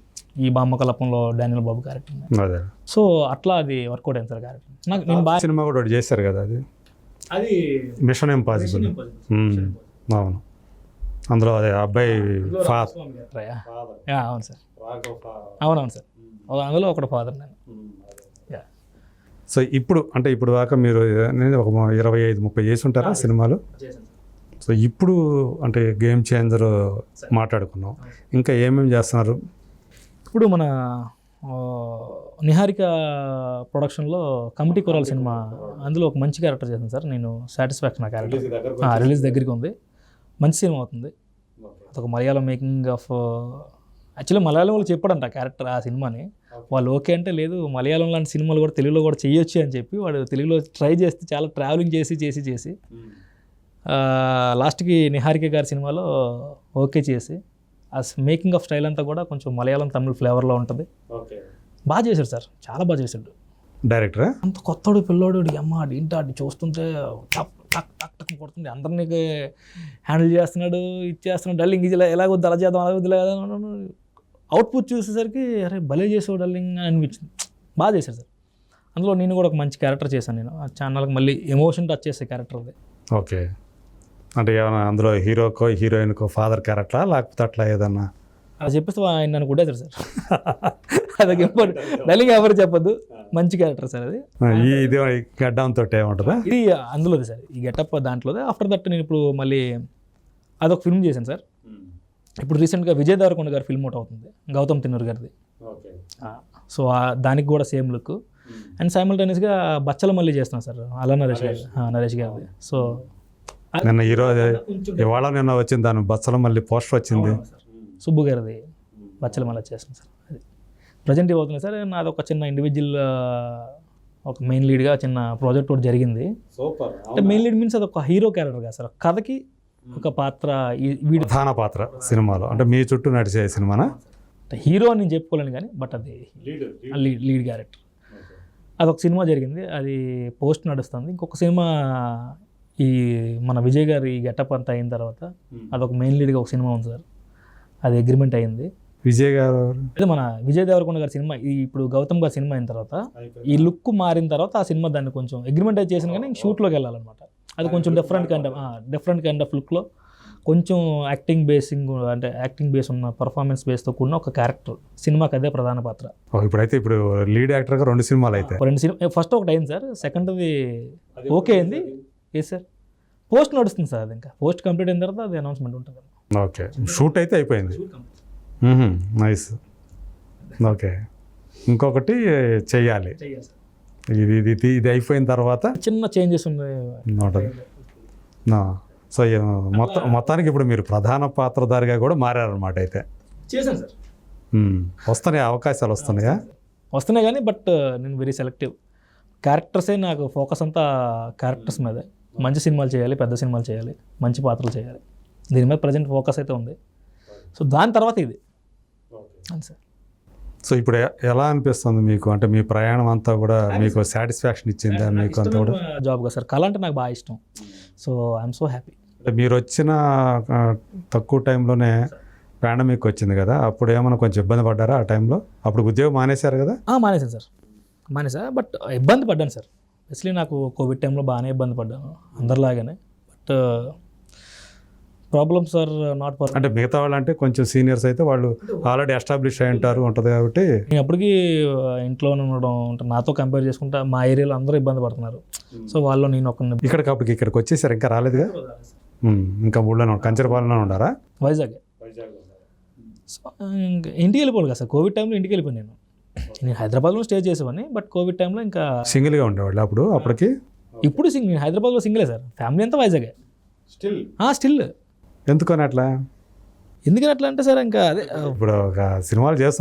ఈ బామకలపంలో డానియల్ బాబు క్యారెక్టర్. సో అట్లా అది వర్కౌట్ అయింది సార్ క్యారెక్టర్. నేను బాగా సినిమా కూడా చేశారు కదా అది మిషన్ ఇంపాసిబుల్. అవును, అందులో అదే అబ్బాయి అవును సార్, అవునవును సార్, అందులో ఒకటి ఫాదర్ నేను. సో ఇప్పుడు దాకా మీరు ఒక 25-30 చేసి ఉంటారా సినిమాలు? సో ఇప్పుడు అంటే గేమ్ చేంజర్ మాట్లాడుకున్నాం, ఇంకా ఏమేమి చేస్తున్నారు? ఇప్పుడు మన నిహారిక ప్రొడక్షన్లో కమిటీ కురాల సినిమా, అందులో ఒక మంచి క్యారెక్టర్ చేశాను సార్ నేను. సాటిస్ఫాక్షన్ ఆ క్యారెక్టర్ రిలీజ్ దగ్గరికి ఉంది, మంచి సినిమా అవుతుంది. అదొక Malayalam making of, actually Malayalam వాళ్ళు చెప్పాడంట క్యారెక్టర్ ఆ సినిమాని. వాళ్ళు ఓకే అంటే లేదు మలయాళం లాంటి సినిమాలు కూడా తెలుగులో కూడా చేయొచ్చు అని చెప్పి వాడు తెలుగులో ట్రై చేస్తే చాలా ట్రావెలింగ్ చేసి లాస్ట్కి నిహారిక గారి సినిమాలో ఓకే చేసి ఆ మేకింగ్ ఆఫ్ స్టైల్ అంతా కూడా కొంచెం మలయాళం తమిళ ఫ్లేవర్లో ఉంటుంది. బాగా చేశాడు సార్, చాలా బాగా చేశాడు డైరెక్టర్. అంత కొత్తడు పిల్లోడు అమ్మ ఏంటో అది చూస్తుంటే టక్ టక్ టక్ టక్ కొడుతుంది, అందరినీ హ్యాండిల్ చేస్తున్నాడు, ఇచ్చేస్తున్నాడు. డల్లింగ్ ఇది ఎలాగొద్దు అలా చేద్దాం అలాగొద్దు లేదా అవుట్పుట్ చూసేసరికి అరే భలే చేసావు డల్లింగ్ అని అనిపించింది. బాగా చేశాడు సార్. అందులో నేను కూడా ఒక మంచి క్యారెక్టర్ చేశాను నేను. ఆ ఛానల్కి మళ్ళీ ఎమోషన్ టచ్ చేసే క్యారెక్టర్ అది. ఓకే, అంటే ఏమైనా అందులో హీరోకో హీరోయిన్కో ఫాదర్ క్యారెక్టరా లేకపోతే అట్లా ఏదన్నా అలా చెప్పేస్తే ఆయన నన్ను కొట్టేశారు సార్. అదొక ఇంపార్టెంట్, డల్లింగ్ ఎవరు చెప్పొద్దు, మంచి క్యారెక్టర్ సార్ అది. ఇది గడ్డంతో ఏముంటుందా ఇది అందులోది సార్, ఈ గెటప్ దాంట్లోదే. ఆఫ్టర్ దట్ నేను ఇప్పుడు మళ్ళీ అదొక ఫిల్మ్ చేశాను సార్. ఇప్పుడు రీసెంట్గా విజయ్ దేవరకొండ గారి ఫిల్మ్ అవుట్ అవుతుంది, గౌతమ్ తిన్నూర్ గారిది. సో దానికి కూడా సేమ్ లుక్. అండ్ సైమల్టేనియస్గా బచ్చల మళ్ళీ చేస్తున్నాను సార్, అలా నరేష్ గారిది. సో నిన్న ఈరోజు ఇవాళ నిన్న వచ్చింది దాని బచ్చల మళ్ళీ పోస్టర్ వచ్చింది, సుబ్బు గారిది బచ్చల మళ్ళీ చేస్తున్నాను సార్. అది ప్రజెంట్ అవుతుంది సార్. నాది ఒక చిన్న ఇండివిజువల్ ఒక మెయిన్ లీడ్గా చిన్న ప్రాజెక్ట్ ఒకటి జరిగింది. అంటే మెయిన్ లీడ్ మీన్స్ అది ఒక హీరో క్యారెక్టర్ కాదు సార్, కథకి ఒక పాత్ర, ప్రధాన పాత్ర సినిమాలో. అంటే మీ చుట్టూ నడిచే సినిమానా? హీరో అని నేను చెప్పుకోలేను కానీ బట్ అది లీడ్ క్యారెక్టర్. అదొక సినిమా జరిగింది, అది పోస్ట్ నడుస్తుంది. ఇంకొక సినిమా ఈ మన విజయ్ గారి గెటప్ అంతా అయిన తర్వాత అదొక మెయిన్ లీడ్గా ఒక సినిమా ఉంది సార్, అది అగ్రిమెంట్ అయింది. విజయ్ గారు అదే మన విజయ్ దేవరకొండ గారి సినిమా, ఇప్పుడు గౌతమ్ గారి సినిమా అయిన తర్వాత ఈ లుక్ మారిన తర్వాత ఆ సినిమా దాన్ని కొంచెం అగ్రిమెంట్ అయితే చేసిన కానీ షూట్లోకి వెళ్ళాలన్నమాట. అది కొంచెం డిఫరెంట్ కైండ్ ఆఫ్ లుక్లో కొంచెం యాక్టింగ్ బేస్ ఉన్న పర్ఫార్మెన్స్ బేస్తో కూడిన ఒక క్యారెక్టర్. సినిమాకి అదే ప్రధాన పాత్ర. ఇప్పుడైతే ఇప్పుడు లీడ్ యాక్టర్గా 2 సినిమాలు అయితే. 2 సినిమా, ఫస్ట్ ఒకటి అయింది సార్, సెకండ్ది ఓకే అయింది. ఏ సార్ పోస్ట్ నడుస్తుంది సార్, అది ఇంకా పోస్ట్ కంప్లీట్ అయిన తర్వాత అది అనౌన్స్మెంట్ ఉంటుంది. ఓకే, షూట్ అయితే అయిపోయింది. నైస్. ఓకే, ఇంకొకటి చెయ్యాలి. ఇది అయిపోయిన తర్వాత చిన్న చేంజెస్ ఉన్నాయి. సో మొత్తానికి ఇప్పుడు మీరు ప్రధాన పాత్రధారిగా కూడా మారారనమాట అయితే. చేశాను సార్. వస్తున్నాయి అవకాశాలు వస్తున్నాయి కానీ బట్ నేను వెరీ సెలెక్టివ్. క్యారెక్టర్సే నాకు ఫోకస్ అంతా క్యారెక్టర్స్ మీదే. మంచి సినిమాలు చేయాలి, పెద్ద సినిమాలు చేయాలి, మంచి పాత్రలు చేయాలి, దీని మీద ప్రజెంట్ ఫోకస్ అయితే ఉంది. సో దాని తర్వాత ఇది అంతే సార్. సో ఇప్పుడు ఎలా అనిపిస్తుంది మీకు? అంటే మీ ప్రయాణం అంతా కూడా మీకు సాటిస్ఫాక్షన్ ఇచ్చిందా? మీకు అంతా కూడా జాబ్గా సార్, కళ అంటే నాకు బాగా ఇష్టం. So I'm so happy. మీరు వచ్చిన తక్కువ టైంలోనే పాండమిక్ వచ్చింది కదా, అప్పుడు ఏమైనా కొంచెం ఇబ్బంది పడ్డారా ఆ టైంలో? అప్పుడు ఉద్యోగం మానేశారు కదా? మానేశాను సార్, బట్ ఇబ్బంది పడ్డాను సార్. బెస్లీ నాకు కోవిడ్ టైంలో బాగానే ఇబ్బంది పడ్డాను అందరిలాగానే. But problems are not per అంటే మిగతా వాళ్ళు అంటే కొంచెం సీనియర్స్ అయితే వాళ్ళు ఆల్రెడీ ఎస్టాబ్లిష్ అయి ఉంటారు ఉంటుంది కాబట్టి. నేను అప్పటికి ఇంట్లోనే ఉండడం, నాతో కంపేర్ చేసుకుంటా మా ఏరియాలో అందరూ ఇబ్బంది పడుతున్నారు. సో వాళ్ళు నేను ఇక్కడికి వచ్చేసారు, ఇంకా రాలేదుగా? ఇంకా ఊళ్ళో కంచరపాలెంలో ఉండారా? వైజాగ్. సో ఇంటికి వెళ్ళిపోవాలి కదా సార్, కోవిడ్ టైంలో ఇంటికి వెళ్ళిపోయాను. నేను హైదరాబాద్లో స్టే చేసేవాడిని, బట్ కోవిడ్ టైంలో ఇంకా సింగిల్గా ఉండేవాళ్ళు అప్పటికి. ఇప్పుడు నేను హైదరాబాద్లో సింగిలే సార్, ఫ్యామిలీ అంతా వైజాగే స్టిల్. ఎందుకని అట్లా? ఎందుకని అట్లా అంటే సార్ ఇంకా అదే ఇప్పుడు ఒక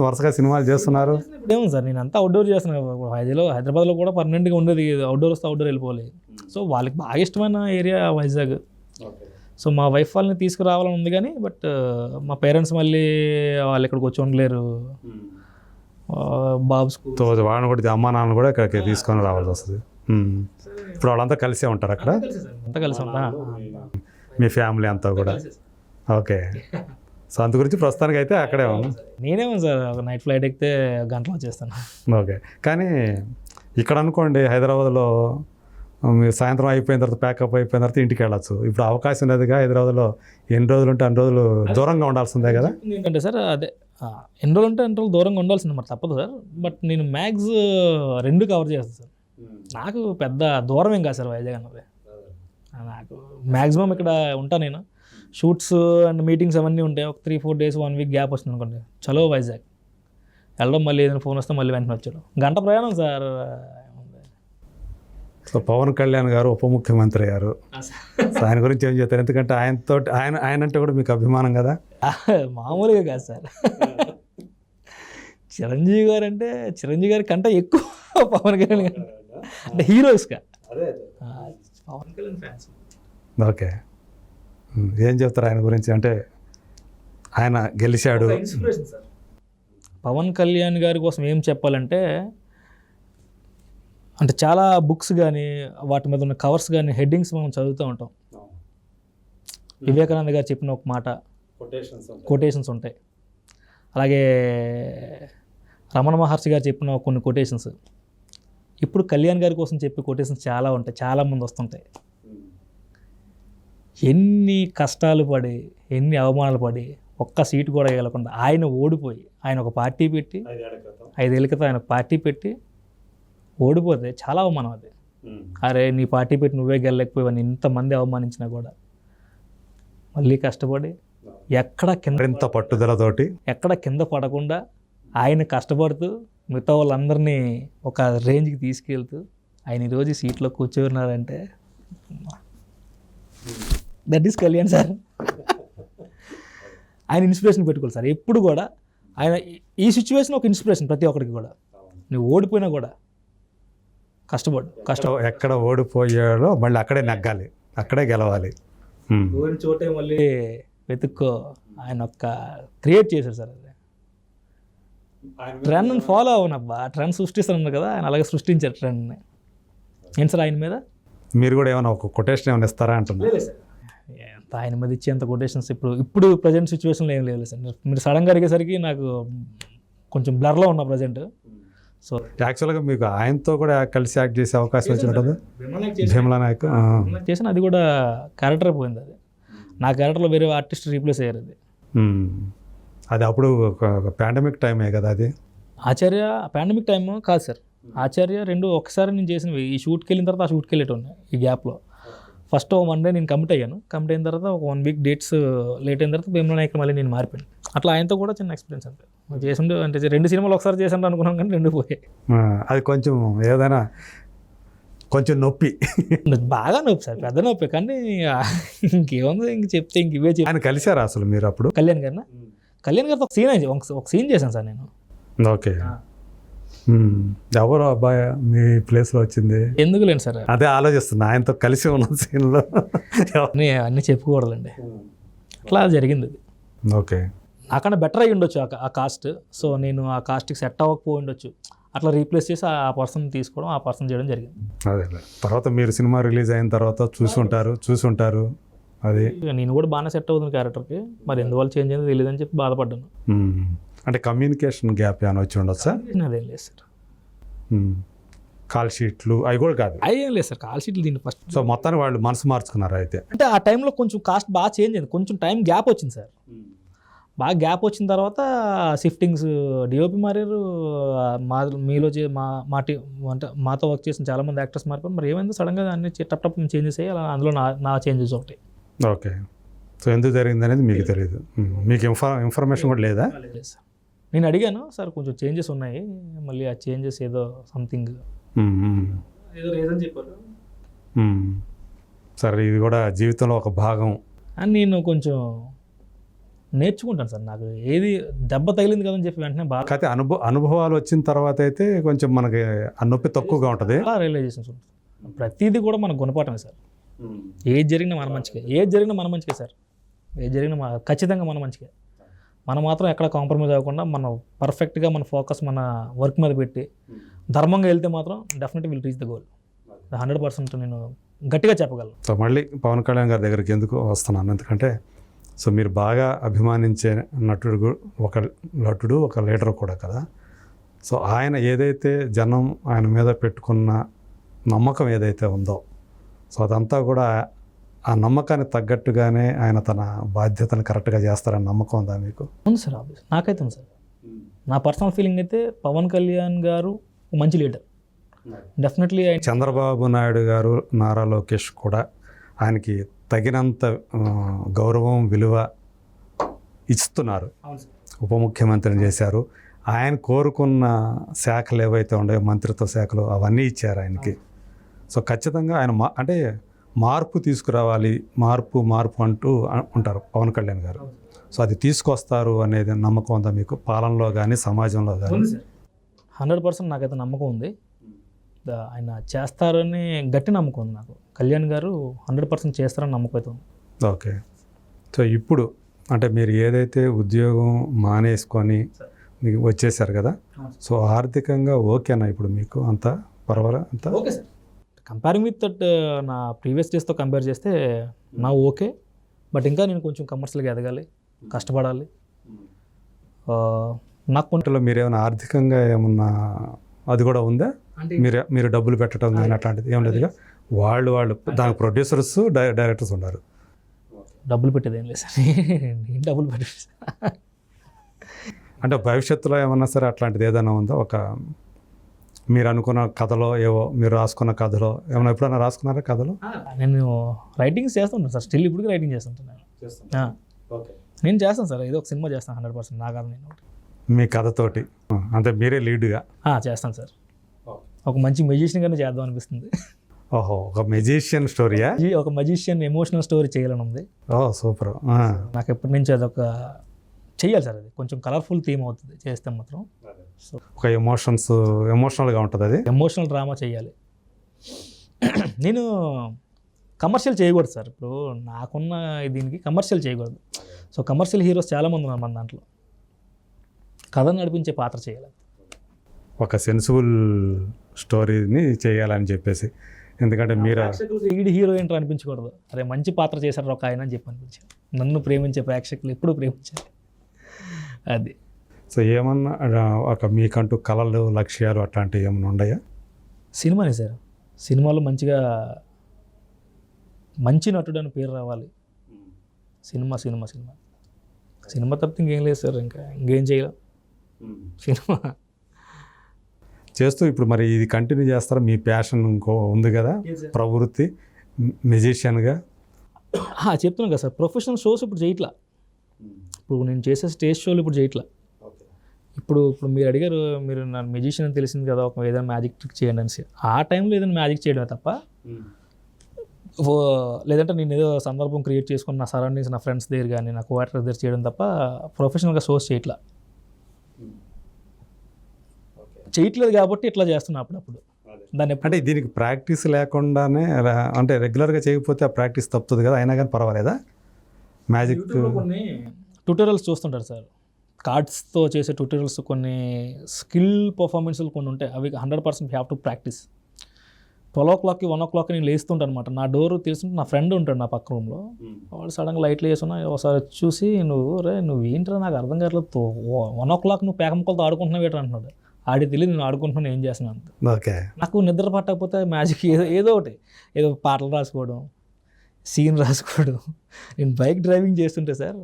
వరుసగా సినిమాలు చేస్తున్నారు. ఏమో సార్, నేను అంతా అవుట్డోర్ చేస్తున్నాను. హైదరాబాద్లో కూడా పర్మనెంట్గా ఉండేది, అవుట్డోర్ వస్తే అవుట్డోర్ వెళ్ళిపోవాలి. సో వాళ్ళకి బాగా ఇష్టమైన ఏరియా వైజాగ్. సో మా వైఫ్ వాళ్ళని తీసుకురావాలని ఉంది కానీ బట్ మా పేరెంట్స్ మళ్ళీ వాళ్ళు ఇక్కడికి వచ్చి ఉండలేరు. బాబు స్కూల్ వాళ్ళని కూడా అమ్మా నాన్న కూడా ఇక్కడికి తీసుకొని రావాల్సి వస్తుంది. ఇప్పుడు వాళ్ళంతా కలిసే ఉంటారు అక్కడ? అంతా కలిసి ఉంటా, మీ ఫ్యామిలీ అంతా కూడా. ఓకే, సో అందు గురించి ప్రస్తుతానికి అయితే అక్కడే నేనేమో సార్ ఒక నైట్ ఫ్లైట్ ఎక్కితే గంటలో వచ్చేస్తాను. ఓకే, కానీ ఇక్కడ అనుకోండి హైదరాబాద్లో మీరు సాయంత్రం అయిపోయిన తర్వాత ప్యాకప్ అయిపోయిన తర్వాత ఇంటికి వెళ్ళచ్చు. ఇప్పుడు అవకాశం లేదుగా హైదరాబాద్లో. ఎన్ని రోజులు ఉంటే అన్ని రోజులు దూరంగా ఉండాల్సిందే కదా? ఏంటంటే సార్ అదే ఎన్ని రోజులు ఉంటే అన్ని రోజులు దూరంగా ఉండాల్సింది, మరి తప్పదు సార్. బట్ నేను మ్యాక్స్ 2 కవర్ చేస్తాను సార్. నాకు పెద్ద దూరం ఏం కాదు సార్ వైజాగ్ అన్నది. నాకు మ్యాక్సిమం ఇక్కడ ఉంటాను నేను. షూట్స్ అండ్ మీటింగ్స్ అవన్నీ ఉంటాయి. ఒక 3-4 డేస్ 1 వీక్ గ్యాప్ వస్తుంది అనుకోండి, చలో వైజాగ్ వెళ్ళడం, మళ్ళీ ఏదైనా ఫోన్ వస్తే మళ్ళీ వెంటనే వచ్చాడు. గంట ప్రయాణం సార్. సో పవన్ కళ్యాణ్ గారు ఉప ముఖ్యమంత్రి అయ్యారు. ఆయన గురించి ఏం చెప్తారు? ఎందుకంటే ఆయన అంటే కూడా మీకు అభిమానం కదా? మామూలుగా కాదు సార్. చిరంజీవి గారి కంటే ఎక్కువ పవన్ కళ్యాణ్ గారు అంటే హీరోస్గా పవన్ కళ్యాణ్ ఫ్యాన్స్. ఓకే, ఏం చెప్తారు ఆయన గురించి? అంటే ఆయన గెలిచాడు. పవన్ కళ్యాణ్ గారి కోసం ఏం చెప్పాలంటే, అంటే చాలా బుక్స్ కానీ వాటి మీద ఉన్న కవర్స్ కానీ హెడ్డింగ్స్ మనం చదువుతూ ఉంటాం. వివేకానంద గారు చెప్పిన ఒక మాట, కొటేషన్స్ ఉంటాయి. అలాగే రమణ మహర్షి గారు చెప్పిన కొన్ని కొటేషన్స్. ఇప్పుడు కళ్యాణ్ గారి కోసం చెప్పే కొటేషన్స్ చాలా ఉంటాయి, చాలామంది వస్తుంటాయి. ఎన్ని కష్టాలు పడి, ఎన్ని అవమానాలు పడి, ఒక్క సీటు కూడా గెలకుండా ఆయన ఓడిపోయి, ఆయన ఒక పార్టీ పెట్టి 5 ఏళ్ళ క్రితం ఆయన పార్టీ పెట్టి ఓడిపోతే చాలా అవమానం అది. అరే నీ పార్టీ పెట్టి నువ్వే గెలలేకపోయావని ఇంతమంది అవమానించినా కూడా మళ్ళీ కష్టపడి ఇంత పట్టుదలతోటి ఎక్కడ కింద పడకుండా ఆయన కష్టపడుతూ మిగతా వాళ్ళందరినీ ఒక రేంజ్కి తీసుకెళ్తూ ఆయన ఈరోజు సీట్లో కూర్చోన్నారంటే దట్ ఈస్ కళ్యాణ్ సార్. ఆయన ఇన్స్పిరేషన్ పెట్టుకోవాలి సార్ ఎప్పుడు కూడా. ఆయన ఈ సిచ్యువేషన్ ఒక ఇన్స్పిరేషన్ ప్రతి ఒక్కరికి కూడా. నువ్వు ఓడిపోయినా కూడా కష్టపడు. ఎక్కడ ఓడిపోయాడో మళ్ళీ అక్కడే నెగ్గాలి, అక్కడే గెలవాలి. ఓడిన చోటే మళ్ళీ వెతుక్కో. ఆయన ఒక్క క్రియేట్ చేశారు సార్. అది ట్రెండ్ ఫాలో అవునబ్బా, ట్రెండ్ సృష్టిస్తాను కదా, ఆయన అలాగే సృష్టించారు ట్రెండ్ని. ఏం సార్ ఆయన మీద మీరు కూడా ఏమైనా ఒక కొటేషన్ ఏమైనా ఇస్తారా అంటున్నారు? ఆయన మీద ఇచ్చేంత కొటేషన్స్ ఇప్పుడు ప్రజెంట్ సిచ్యువేషన్లో ఏం లేదు సార్. మీరు సడన్గా అడిగేసరికి నాకు కొంచెం బ్లర్లో ఉన్నా ప్రజెంట్. సో యాక్చువల్గా మీకు ఆయనతో కూడా కలిసి యాక్ట్ చేసే అవకాశం వచ్చినట్టు భీమలా నాయక్. చేసిన అది కూడా క్యారెక్టర్ పోయింది. అది నా క్యారెక్టర్లో వేరే ఆర్టిస్ట్ రీప్లేస్ అయ్యారు. అది అది అప్పుడు ఒక పాండమిక్ టైమే కదా అది. ఆచార్య పాండమిక్ టైమ్ కాదు సార్. ఆచార్య రెండు ఒకసారి నేను చేసినవి. ఈ షూట్కి వెళ్ళిన తర్వాత ఆ షూట్కి వెళ్ళేటోని ఈ గ్యాప్లో. ఫస్ట్ 1 డే నేను కమిట్ అయ్యాను. కమిట్ అయిన తర్వాత ఒక 1 వీక్ డేట్స్ లేట్ అయిన తర్వాత భీమలా నాయక్ మళ్ళీ నేను మారిపోయాను. అట్లా ఆయనతో కూడా చిన్న ఎక్స్పీరియన్స్ అంటే చేసిండు. అంటే 2 సినిమాలు ఒకసారి చేసాను అనుకున్నాం కానీ 2 పోయాయి. అది కొంచెం ఏదైనా కొంచెం నొప్పి, బాగా నొప్పి సార్, పెద్ద నొప్పి. కానీ ఇంకేముంది, ఇంక చెప్తే ఇంక ఇవే చెప్పి. ఆయన కలిశారా అసలు మీరు అప్పుడు? కళ్యాణ్ గారితో ఒక సీన్ చేశాను సార్ నేను. ఓకే. ఎవరు అబ్బాయి మీ ప్లేస్లో వచ్చింది? ఎందుకు లేండి సార్, అదే ఆలోచిస్తున్నా ఆయనతో కలిసి ఉన్న సీన్లో. అన్నీ చెప్పుకోకూడదండి. అట్లా జరిగింది అది. ఓకే. నాకన్నా బెటర్ అయ్యి ఉండొచ్చు ఆ కాస్ట్. సో నేను ఆ కాస్ట్కి సెట్ అవ్వకపోయి ఉండొచ్చు. అట్లా రీప్లేస్ చేసి ఆ పర్సన్ తీసుకోవడం, ఆ పర్సన్ చేయడం జరిగింది. అదే తర్వాత మీరు సినిమా రిలీజ్ అయిన తర్వాత చూసుంటారు అది. నేను కూడా బాగానే సెట్ అవుతుంది క్యారెక్టర్కి. మరి ఎందువల్ల చేంజ్ అయిందో తెలియదని చెప్పి బాధపడ్డాను. అంటే కమ్యూనికేషన్ గ్యాప్ ఏమైనా వచ్చి ఉండొచ్చా? అదేం లేదు సార్. కాల్ షీట్లు అవి కూడా కాదు? అయ్యేం లేదు సార్, కాల్ షీట్లు దీన్ని ఫస్ట్. సో మొత్తాన్ని వాళ్ళు మనసు మార్చుకున్నారు అయితే. అంటే ఆ టైంలో కొంచెం కాస్ట్ బాగా చేంజ్ అయింది. కొంచెం టైం గ్యాప్ వచ్చింది సార్. బాగా గ్యాప్ వచ్చిన తర్వాత షిఫ్టింగ్స్, డిఓపి మారారు. మీలో అంటే మాతో వర్క్ చేసిన చాలామంది యాక్టర్స్ మారిపోయి. మరి ఏమైందో సడన్గా అన్ని టప్ చేంజెస్ అయ్యి అలా అందులో నా చేంజెస్ ఒకటి. ఓకే. సో ఎందుకు జరిగింది అనేది మీకు తెలియదు, మీకు ఇన్ఫర్మేషన్ కూడా లేదా? లేదు సార్, నేను అడిగాను సార్ కొంచెం చేంజెస్ ఉన్నాయి, మళ్ళీ ఆ చేంజెస్ ఏదో సంథింగ్ ఏదో రీజన్ చెప్పారు. సరే, ఇది కూడా జీవితంలో ఒక భాగం అని నేను కొంచెం నేర్చుకుంటాను సార్. నాకు ఏది దెబ్బ తగిలింది కదని చెప్పి వెంటనే బాగా అయితే అనుభవాలు వచ్చిన తర్వాత అయితే కొంచెం మనకి ఆ నొప్పి తక్కువగా ఉంటుంది. అలా రియలైజేషన్స్ ఉంటుంది. ప్రతిదీ కూడా మనకు గుణపాఠమే సార్. ఏది జరిగినా మన మంచిగా, సార్. ఏది జరిగినా ఖచ్చితంగా మన మంచిగా. మనం మాత్రం ఎక్కడ కాంప్రమైజ్ అవ్వకుండా మనం పర్ఫెక్ట్గా మన ఫోకస్ మన వర్క్ మీద పెట్టి ధర్మంగా వెళ్తే మాత్రం definitely will reach the goal. 100% నేను గట్టిగా చెప్పగలను. సో మళ్ళీ పవన్ కళ్యాణ్ గారి దగ్గరికి ఎందుకు వస్తున్నాను, ఎందుకంటే సో మీరు బాగా అభిమానించే నటుడు ఒక లీడర్ కూడా కదా. సో ఆయన ఏదైతే జనం ఆయన మీద పెట్టుకున్న నమ్మకం ఏదైతే ఉందో, సో అదంతా కూడా ఆ నమ్మకానికి తగ్గట్టుగానే ఆయన తన బాధ్యతను కరెక్ట్గా చేస్తారని నమ్మకం ఉందా మీకు? ఉంది సార్, నాకైతే ఉంది సార్. నా పర్సనల్ ఫీలింగ్ అయితే పవన్ కళ్యాణ్ గారు మంచి లీడర్ డెఫినెట్లీ. చంద్రబాబు నాయుడు గారు, నారా లోకేష్ కూడా ఆయనకి తగినంత గౌరవం, విలువ ఇస్తున్నారు. ఉప ముఖ్యమంత్రిని చేశారు. ఆయన కోరుకున్న శాఖలు ఏవైతే ఉన్నాయో, మంత్రిత్వ శాఖలు, అవన్నీ ఇచ్చారు ఆయనకి. సో ఖచ్చితంగా ఆయన అంటే మార్పు తీసుకురావాలి, మార్పు అంటూ ఉంటారు పవన్ కళ్యాణ్ గారు. సో అది తీసుకొస్తారు అనేది నమ్మకం ఉందా మీకు, పాలనలో కానీ సమాజంలో కానీ? 100% నాకైతే నమ్మకం ఉంది. ఆయన చేస్తారని గట్టి నమ్మకం ఉంది నాకు. కళ్యాణ్ గారు 100% చేస్తారని నమ్మకం అయితే ఉంది. ఓకే. సో ఇప్పుడు అంటే మీరు ఏదైతే ఉద్యోగం మానేసుకొని మీకు వచ్చేసారు కదా, సో ఆర్థికంగా ఓకేనా ఇప్పుడు మీకు? అంతా పర్వాలేదు అంతా okay sir. Comparing with that నా ప్రీవియస్ డేస్తో కంపేర్ చేస్తే నా ఓకే. బట్ ఇంకా నేను కొంచెం కమర్షియల్గా ఎదగాలి, కష్టపడాలి. నాకు కొంటలో మీరేమైనా ఆర్థికంగా ఏమన్నా అది కూడా ఉందా? మీరు డబ్బులు పెట్టడం కానీ అట్లాంటిది ఏం లేదుగా? వాళ్ళు దానికి ప్రొడ్యూసర్స్, డైరెక్టర్స్ ఉన్నారు. డబ్బులు పెట్టేది ఏం లేదు సార్, నేను డబ్బులు పెట్టేది. అంటే భవిష్యత్తులో ఏమన్నా సరే అట్లాంటిది ఏదైనా ఉందా? ఒక మీరు అనుకున్న కథలో, మీరు రాసుకున్న కథలో ఏమైనా ఎప్పుడైనా రాసుకున్నారా కథలో? నేను రైటింగ్స్ చేస్తుంటాను సార్, స్టిల్ ఇప్పటికీ రైటింగ్ చేస్తుంటాను. నేను చేస్తాను సార్, ఏదో ఒక సినిమా చేస్తాను 100%. నా కథ నేను మీ కథతోటి అంటే మీరే లీడ్గా చేస్తాను సార్. ఒక మంచి మెజిషియన్గానే చేద్దాం అనిపిస్తుంది. ఓహో, ఒక మెజిషియన్ స్టోరీయా? ఒక మెజిషియన్ ఎమోషనల్ స్టోరీ చేయాలని ఉంది. సూపర్. నాకు ఎప్పటి నుంచి అదొక చెయ్యాలి సార్. అది కొంచెం కలర్ఫుల్ థీమ్ అవుతుంది చేస్తే మాత్రం. సో ఒక ఎమోషనల్గా ఉంటుంది. అది ఎమోషనల్ డ్రామా చేయాలి. నేను కమర్షియల్ చేయకూడదు సార్. ఇప్పుడు నాకున్న దీనికి కమర్షియల్ చేయకూడదు. సో కమర్షియల్ హీరోస్ చాలామంది ఉన్నారు మన దాంట్లో. కథను నడిపించే పాత్ర చేయాలి, ఒక సెన్సిబుల్ స్టోరీని చేయాలని చెప్పేసి. ఎందుకంటే మీరు ఈడి హీరో ఏంటో అనిపించకూడదు. అరే మంచి పాత్ర చేశారు ఒక ఆయన అని చెప్పి అనిపించారు. నన్ను ప్రేమించే ప్రేక్షకులు ఎప్పుడూ ప్రేమించారు. అది సో ఏమన్నా ఒక మీకంటూ కళలు లక్ష్యాలు అట్లాంటివి ఏమైనా ఉన్నాయా? సినిమానే సార్, సినిమాలో మంచిగా మంచి నటుడు అని పేరు రావాలి. సినిమా సినిమా సినిమా సినిమా తప్పితే ఇంకేం లేదు సార్, ఇంకేం చేయలేం. సినిమా చేస్తూ ఇప్పుడు మరి ఇది కంటిన్యూ చేస్తారా? మీ ప్యాషన్ ఇంకో ఉంది కదా ప్రవృత్తి మ్యూజిషియన్గా. చెప్తున్నాను కదా సార్, ప్రొఫెషనల్ షోస్ ఇప్పుడు చేయట్లా. ఇప్పుడు నేను చేసే స్టేజ్ షోలు ఇప్పుడు చేయట్లా. ఇప్పుడు మీరు అడిగారు, మీరు నా మ్యూజిషియన్ అని తెలిసింది కదా, ఒక ఏదైనా మ్యాజిక్ ట్రిక్ చేయండి అనేసి. ఆ టైంలో ఏదైనా మ్యాజిక్ చేయడమే తప్ప, లేదంటే నేను ఏదో సందర్భం క్రియేట్ చేసుకుని నా సరౌండింగ్స్, నా ఫ్రెండ్స్ దగ్గర కానీ నా కోఆక్టర్స్ దగ్గర చేయడం తప్ప ప్రొఫెషనల్గా షోస్ చేయట్లా. చేయట్లేదు కాబట్టి ఇట్లా చేస్తున్నా అప్పుడప్పుడు. దాన్ని అంటే దీనికి ప్రాక్టీస్ లేకుండానే అంటే రెగ్యులర్గా చేయకపోతే ఆ ప్రాక్టీస్ తప్పుతుంది కదా, అయినా కానీ పర్వాలేదా? మ్యాజిక్ కొన్ని ట్యూటోరియల్స్ చూస్తుంటారు సార్, కార్డ్స్తో చేసే ట్యూటోరియల్స్, కొన్ని స్కిల్ పర్ఫార్మెన్స్లు కొన్ని ఉంటాయి. అవి 100% హ్యావ్ టు ప్రాక్టీస్. 12 o'clockకి 1 o'clockకి నేను లేస్తుంటాను అనమాట. నా డోర్ తెలుసుంటే నా ఫ్రెండ్ ఉంటాడు నా పక్క రూమ్లో. వాడు సడన్గా లైట్లు వేసుకున్నా ఒకసారి చూసి, నువ్వు ఏంట్రా నాకు అర్థం కావట్లేదు, 1 o'clock నువ్వు పేకముక్కలతో ఆడుకుంటున్నావు ఏంటో అంటున్నాడు. ఆడి తెలియదు నేను ఆడుకుంటున్నాను, ఏం చేస్తున్నాను. ఓకే, నాకు నిద్ర పట్టకపోతే మ్యాజిక్ ఏదో ఒకటి, ఏదో పాటలు రాసుకోవడం, సీన్ రాసుకోవడం. నేను బైక్ డ్రైవింగ్ చేస్తుంటే సార్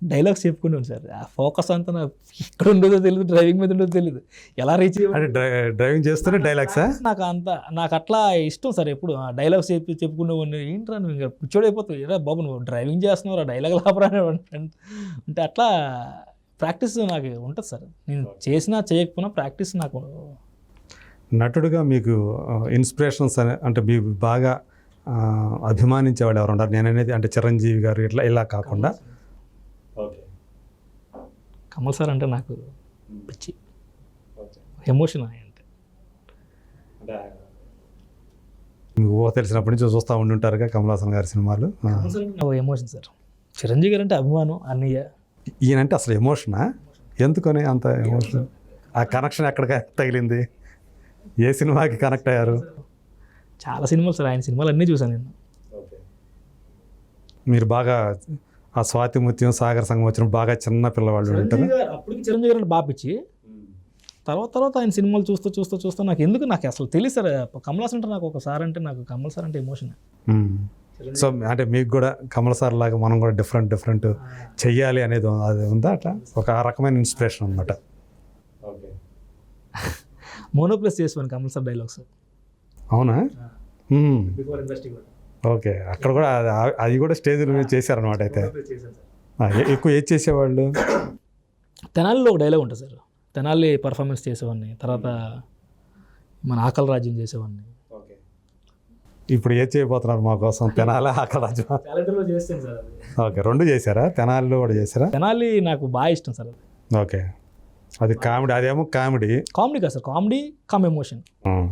డైలాగ్స్ చెప్పుకున్నాను సార్. ఆ ఫోకస్ అంతా నాకు ఎక్కడ ఉండదో తెలియదు, డ్రైవింగ్ మీద ఉండదో తెలియదు, ఎలా రీచ్ అంటే డ్రైవింగ్ చేస్తూనే డైలాగ్సా? నాకు అట్లా ఇష్టం సార్. ఎప్పుడు ఆ డైలాగ్స్ చెప్పుకునేవాడిని. ఏంట్రా నువ్వు ఇంకా పిచ్చోడైపోతావు, ఏరా బాబు నువ్వు డ్రైవింగ్ చేస్తున్నావు, డైలాగ్ లాపరా అంటే అట్లా ప్రాక్టీస్ నాకు ఉంటుంది సార్. నేను చేసినా చేయకపోయినా ప్రాక్టీస్ నాకు. నటుడుగా మీకు ఇన్స్పిరేషన్స్ అంటే మీకు బాగా అభిమానించేవాళ్ళు ఎవరు ఉంటారు? నేననేది అంటే చిరంజీవి గారు ఇట్లా ఇలా కాకుండా. ఓకే, కమల్ సార్ అంటే నాకు పిచ్చి, ఎమోషన్. అంటే మీకు తెలిసినప్పటి నుంచి చూస్తూ ఉండి ఉంటారుగా కమల్ హాసన్ గారి సినిమాలు. Emotion sir. చిరంజీవి గారు అంటే అభిమానం. అన్నయ్య ఈయనంటే అసలు ఎమోషనా? ఎందుకని అంత ఎమోషన్? ఆ కనెక్షన్ ఎక్కడికి తగిలింది? ఏ సినిమాకి కనెక్ట్ అయ్యారు? చాలా సినిమాలు సార్, ఆయన సినిమాలు అన్నీ చూసాను నేను. మీరు బాగా ఆ స్వాతి ముత్యం, సాగర సంగమం బాగా చిన్న పిల్లవాళ్ళు ఉంటారు. అప్పటికి చిరంజీవి గారు బాగా పిచ్చి. తర్వాత ఆయన సినిమాలు చూస్తూ నాకు అసలు తెలియదు సార్. కమల్ హాసన్ అంటే నాకు ఒకసారి అంటే నాకు కమల్ సార్ అంటే ఎమోషన్. సో అంటే మీకు కూడా కమల్ సార్ లాగా మనం కూడా డిఫరెంట్ చెయ్యాలి అనేది అది ఉందా? అట్లా ఒక రకమైన ఇన్స్పిరేషన్ అనమాట. మోనోప్లస్ చేసాను కమల్ సార్ డైలాగ్స్. అవునా? ఓకే, అక్కడ కూడా అది కూడా స్టేజ్ మీద చేశారనమాట. అయితే ఎక్కువ ఏది చేసేవాళ్ళు? తెనాలిలో ఒక డైలాగ్ ఉంటుంది సార్, తెనాలి పర్ఫార్మెన్స్ చేసేవాడిని. తర్వాత మన ఆకలి రాజ్యం చేసేవాడిని. ఇప్పుడు ఏది చేయబోతున్నారు మా కోసం? తెనాలి, ఆకలి రాజ్యం? ఓకే, రెండు చేశారా? తెనాలిలో కూడా చేశారా? తెనాలి నాకు బాగా ఇష్టం సార్. ఓకే, అది కామెడీ, అదేమో కామెడీ కాదు సార్, కామెడీ కమ్ ఎమోషన్.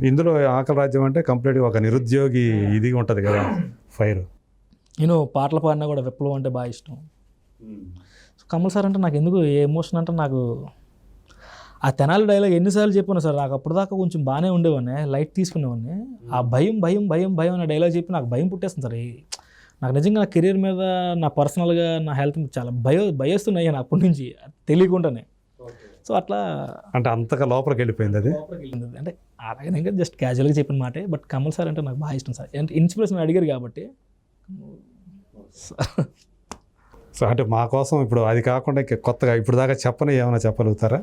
ఇందులో ఆకలి రాజ్యం అంటే కంప్లీట్గా ఒక నిరుద్యోగి ఇది ఉంటుంది కదా, ఫైర్. నేను పాటలు పాడినా కూడా విప్లవం అంటే బాగా ఇష్టం. కమల్ సార్ అంటే నాకు ఎందుకు ఏ ఎమోషన్ అంటే, నాకు ఆ తెనాలి డైలాగ్ ఎన్నిసార్లు చెప్పాను సార్. నాకు అప్పుడు దాకా కొంచెం బాగానే ఉండేవాడిని, లైట్ తీసుకునేవాడిని. ఆ భయం అనే డైలాగ్ చెప్పి నాకు భయం పుట్టేస్తుంది సార్. నాకు నిజంగా నా కెరీర్ మీద, నా పర్సనల్గా, నా హెల్త్ మీద చాలా భయస్తున్నాయి నాకు అప్పటి నుంచి తెలియకుండానే. సో అట్లా అంటే అంతగా లోపలికి వెళ్ళిపోయింది అది. అంటే అలాగే జస్ట్ క్యాజువల్గా చెప్పిన మాటే. బట్ కమల్ సార్ అంటే నాకు బాగా ఇష్టం సార్. అంటే ఇన్స్పిరేషన్ అడిగారు కాబట్టి. సో అంటే మా కోసం ఇప్పుడు అది కాకుండా కొత్తగా ఇప్పుడు దాకా చెప్పని ఏమైనా చెప్పగలుగుతారా?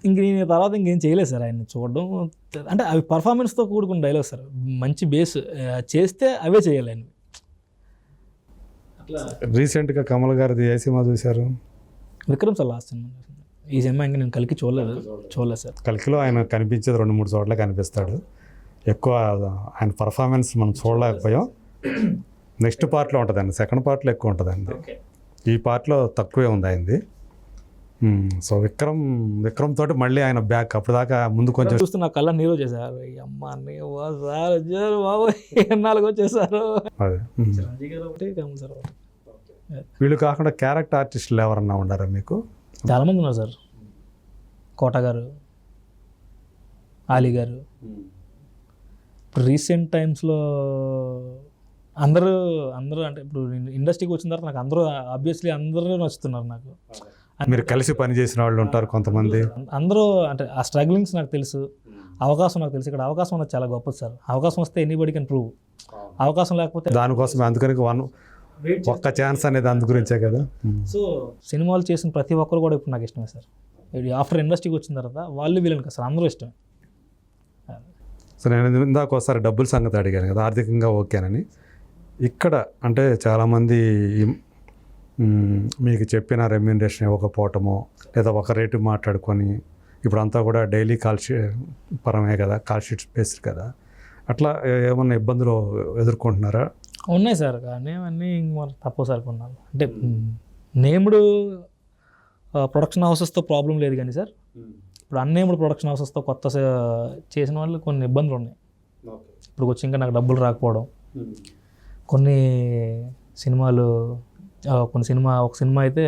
ఇంక నేను తర్వాత ఇంకేం చేయలేదు సార్. ఆయన్ని చూడడం అంటే అవి పర్ఫార్మెన్స్తో కూడుకున్న డైలాగ్ సార్. మంచి బేస్ చేస్తే అవే చేయాలి ఆయన. అట్లా రీసెంట్గా కమల్ గారిది ఏ సినిమా చూశారు? Vikram sir last cinema. ఈ సినిమా ఇంకా నేను కలికి చూడలేదు సార్. కలికిలో ఆయన కనిపించేది 2-3 చోట్ల కనిపిస్తాడు. ఎక్కువ ఆయన పర్ఫార్మెన్స్ మనం చూడలేకపోయాం. నెక్స్ట్ పార్ట్లో ఉంటుందండి, సెకండ్ పార్ట్లో ఎక్కువ ఉంటుందండి. ఈ పార్ట్లో తక్కువే ఉంది ఆయనది. సో విక్రమ్ తోటి మళ్ళీ ఆయన బ్యాక్ అప్పుడు దాకా ముందు కొంచెం చూస్తే నా కళ్ళ నీరు వచ్చేసారు. అమ్మ సార్ వచ్చారు బాబు, ఎన్నాళ్ళకి వచ్చేసారు. అదే కమల్ సార్. వీళ్ళు కాకుండా క్యారెక్టర్ ఆర్టిస్టులు ఎవరన్నా ఉన్నారా మీకు? చాలామంది ఉన్నారు సార్. కోట గారు, ఆలీ గారు. ఇప్పుడు రీసెంట్ టైమ్స్లో అందరూ అంటే ఇప్పుడు ఇండస్ట్రీకి వచ్చిన తర్వాత నాకు అందరూ ఆబ్వియస్లీ అందరూ నచ్చుతున్నారు నాకు. మీరు కలిసి పనిచేసిన వాళ్ళు ఉంటారు కొంతమంది. అందరూ అంటే ఆ స్ట్రగ్లింగ్స్ నాకు తెలుసు, అవకాశం నాకు తెలుసు. ఇక్కడ అవకాశం అనేది చాలా గొప్పది సార్. అవకాశం వస్తే ఎనీబడి కెన్ ప్రూవ్. అవకాశం లేకపోతే దానికోసం అందుకని ఒక్క ఛాన్స్ అనేది అందు గురించే కదా. సో సినిమాలు చేసిన ప్రతి ఒక్కరు కూడా ఇప్పుడు నాకు ఇష్టమే సార్. ఆఫ్టర్ ఇండస్ట్రీకి వచ్చిన తర్వాత వాళ్ళు వీళ్ళని కదా సార్, అందరూ ఇష్టమే. సో నేను ఇందాక ఒకసారి డబ్బుల సంగతి అడిగాను కదా, ఆర్థికంగా ఓకేనని. ఇక్కడ అంటే చాలామంది మీకు చెప్పిన రెమ్యూనరేషన్ ఇవ్వకపోవటమో లేదా ఒక రేటు మాట్లాడుకొని, ఇప్పుడు అంతా కూడా డైలీ పరమే కదా, కాల్ షీట్స్ బేస్డ్ కదా, అట్లా ఏమన్నా ఇబ్బందులు ఎదుర్కొంటున్నారా? ఉన్నాయి సార్, కానీ అవన్నీ తక్కువ సార్ కొన్నాను. అంటే నేమ్డ్ ప్రొడక్షన్ హౌసెస్తో ప్రాబ్లం లేదు కానీ సార్, ఇప్పుడు అన్నేమ్డ్ ప్రొడక్షన్ హౌసెస్తో కొత్త చేసిన వాళ్ళు కొన్ని ఇబ్బందులు ఉన్నాయి. ఇప్పుడు వచ్చి ఇంకా నాకు డబ్బులు రాకపోవడం, కొన్ని సినిమాలు ఒక సినిమా అయితే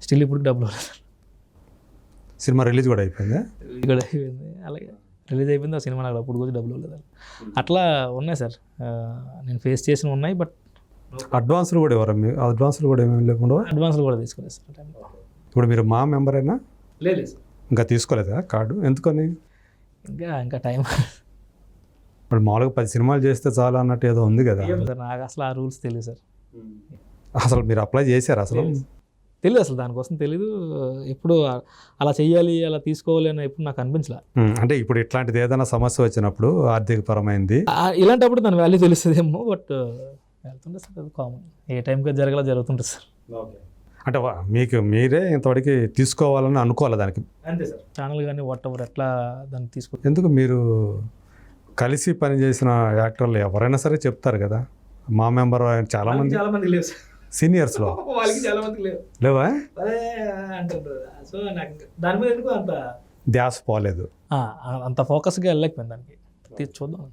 స్టిల్ ఇప్పుడు డబ్బులు రాలేదు. సినిమా రిలీజ్ కూడా అయిపోయింది, అలాగే రిలీజ్ అయిపోయింది ఆ సినిమా, నాకు అప్పుడు కూడా డబ్బులు లేదు. అట్లా ఉన్నాయి సార్, నేను ఫేస్ చేసినవి ఉన్నాయి. బట్ అడ్వాన్సులు కూడా ఎవరు అడ్వాన్సులు కూడా ఏమేమి లేకుండా అడ్వాన్సులు కూడా తీసుకోలేదు సార్. ఇప్పుడు మీరు మా మెంబర్ అయినా లేదు సార్, ఇంకా తీసుకోలేదా కార్డు? ఎందుకని? ఇంకా టైం. ఇప్పుడు మామూలుగా 10 సినిమాలు చేస్తే చాలా అన్నట్టు ఏదో ఉంది కదా సార్. నాకు అసలు ఆ రూల్స్ తెలియదు సార్. అసలు మీరు అప్లై చేశారు? అసలు తెలియదు, అసలు దానికోసం తెలీదు. ఎప్పుడు అలా చెయ్యాలి అలా తీసుకోవాలి అని ఎప్పుడు నాకు అనిపించలే. అంటే ఇప్పుడు ఇట్లాంటిది ఏదైనా సమస్య వచ్చినప్పుడు ఆర్థిక పరమైంది ఇలాంటప్పుడు దాని వాల్యూ తెలుస్తుందేమో. బట్ వెళ్తుంటే సార్ అది కామన్, ఏ టైంకి జరగాల జరుగుతుంటుంది సార్. అంటే మీకు మీరే ఇంతవరకు తీసుకోవాలని అనుకోవాలి దానికి? అంతే సార్. ఛానల్ కానీ వాట్ ఎవర్ ఎట్లా దాన్ని తీసుకో. ఎందుకు మీరు కలిసి పనిచేసిన యాక్టర్లు ఎవరైనా సరే చెప్తారు కదా, మా మెంబర్ చాలామంది లేవు సార్ సీనియర్స్లో, వాళ్ళకి చాలా మందికి లేవా అంటారు. సో నాకు దాని మీద ఎందుకు అంత ధ్యాస పోలేదు, అంత ఫోకస్గా వెళ్ళలేకపోయింది దానికి. చూద్దాం,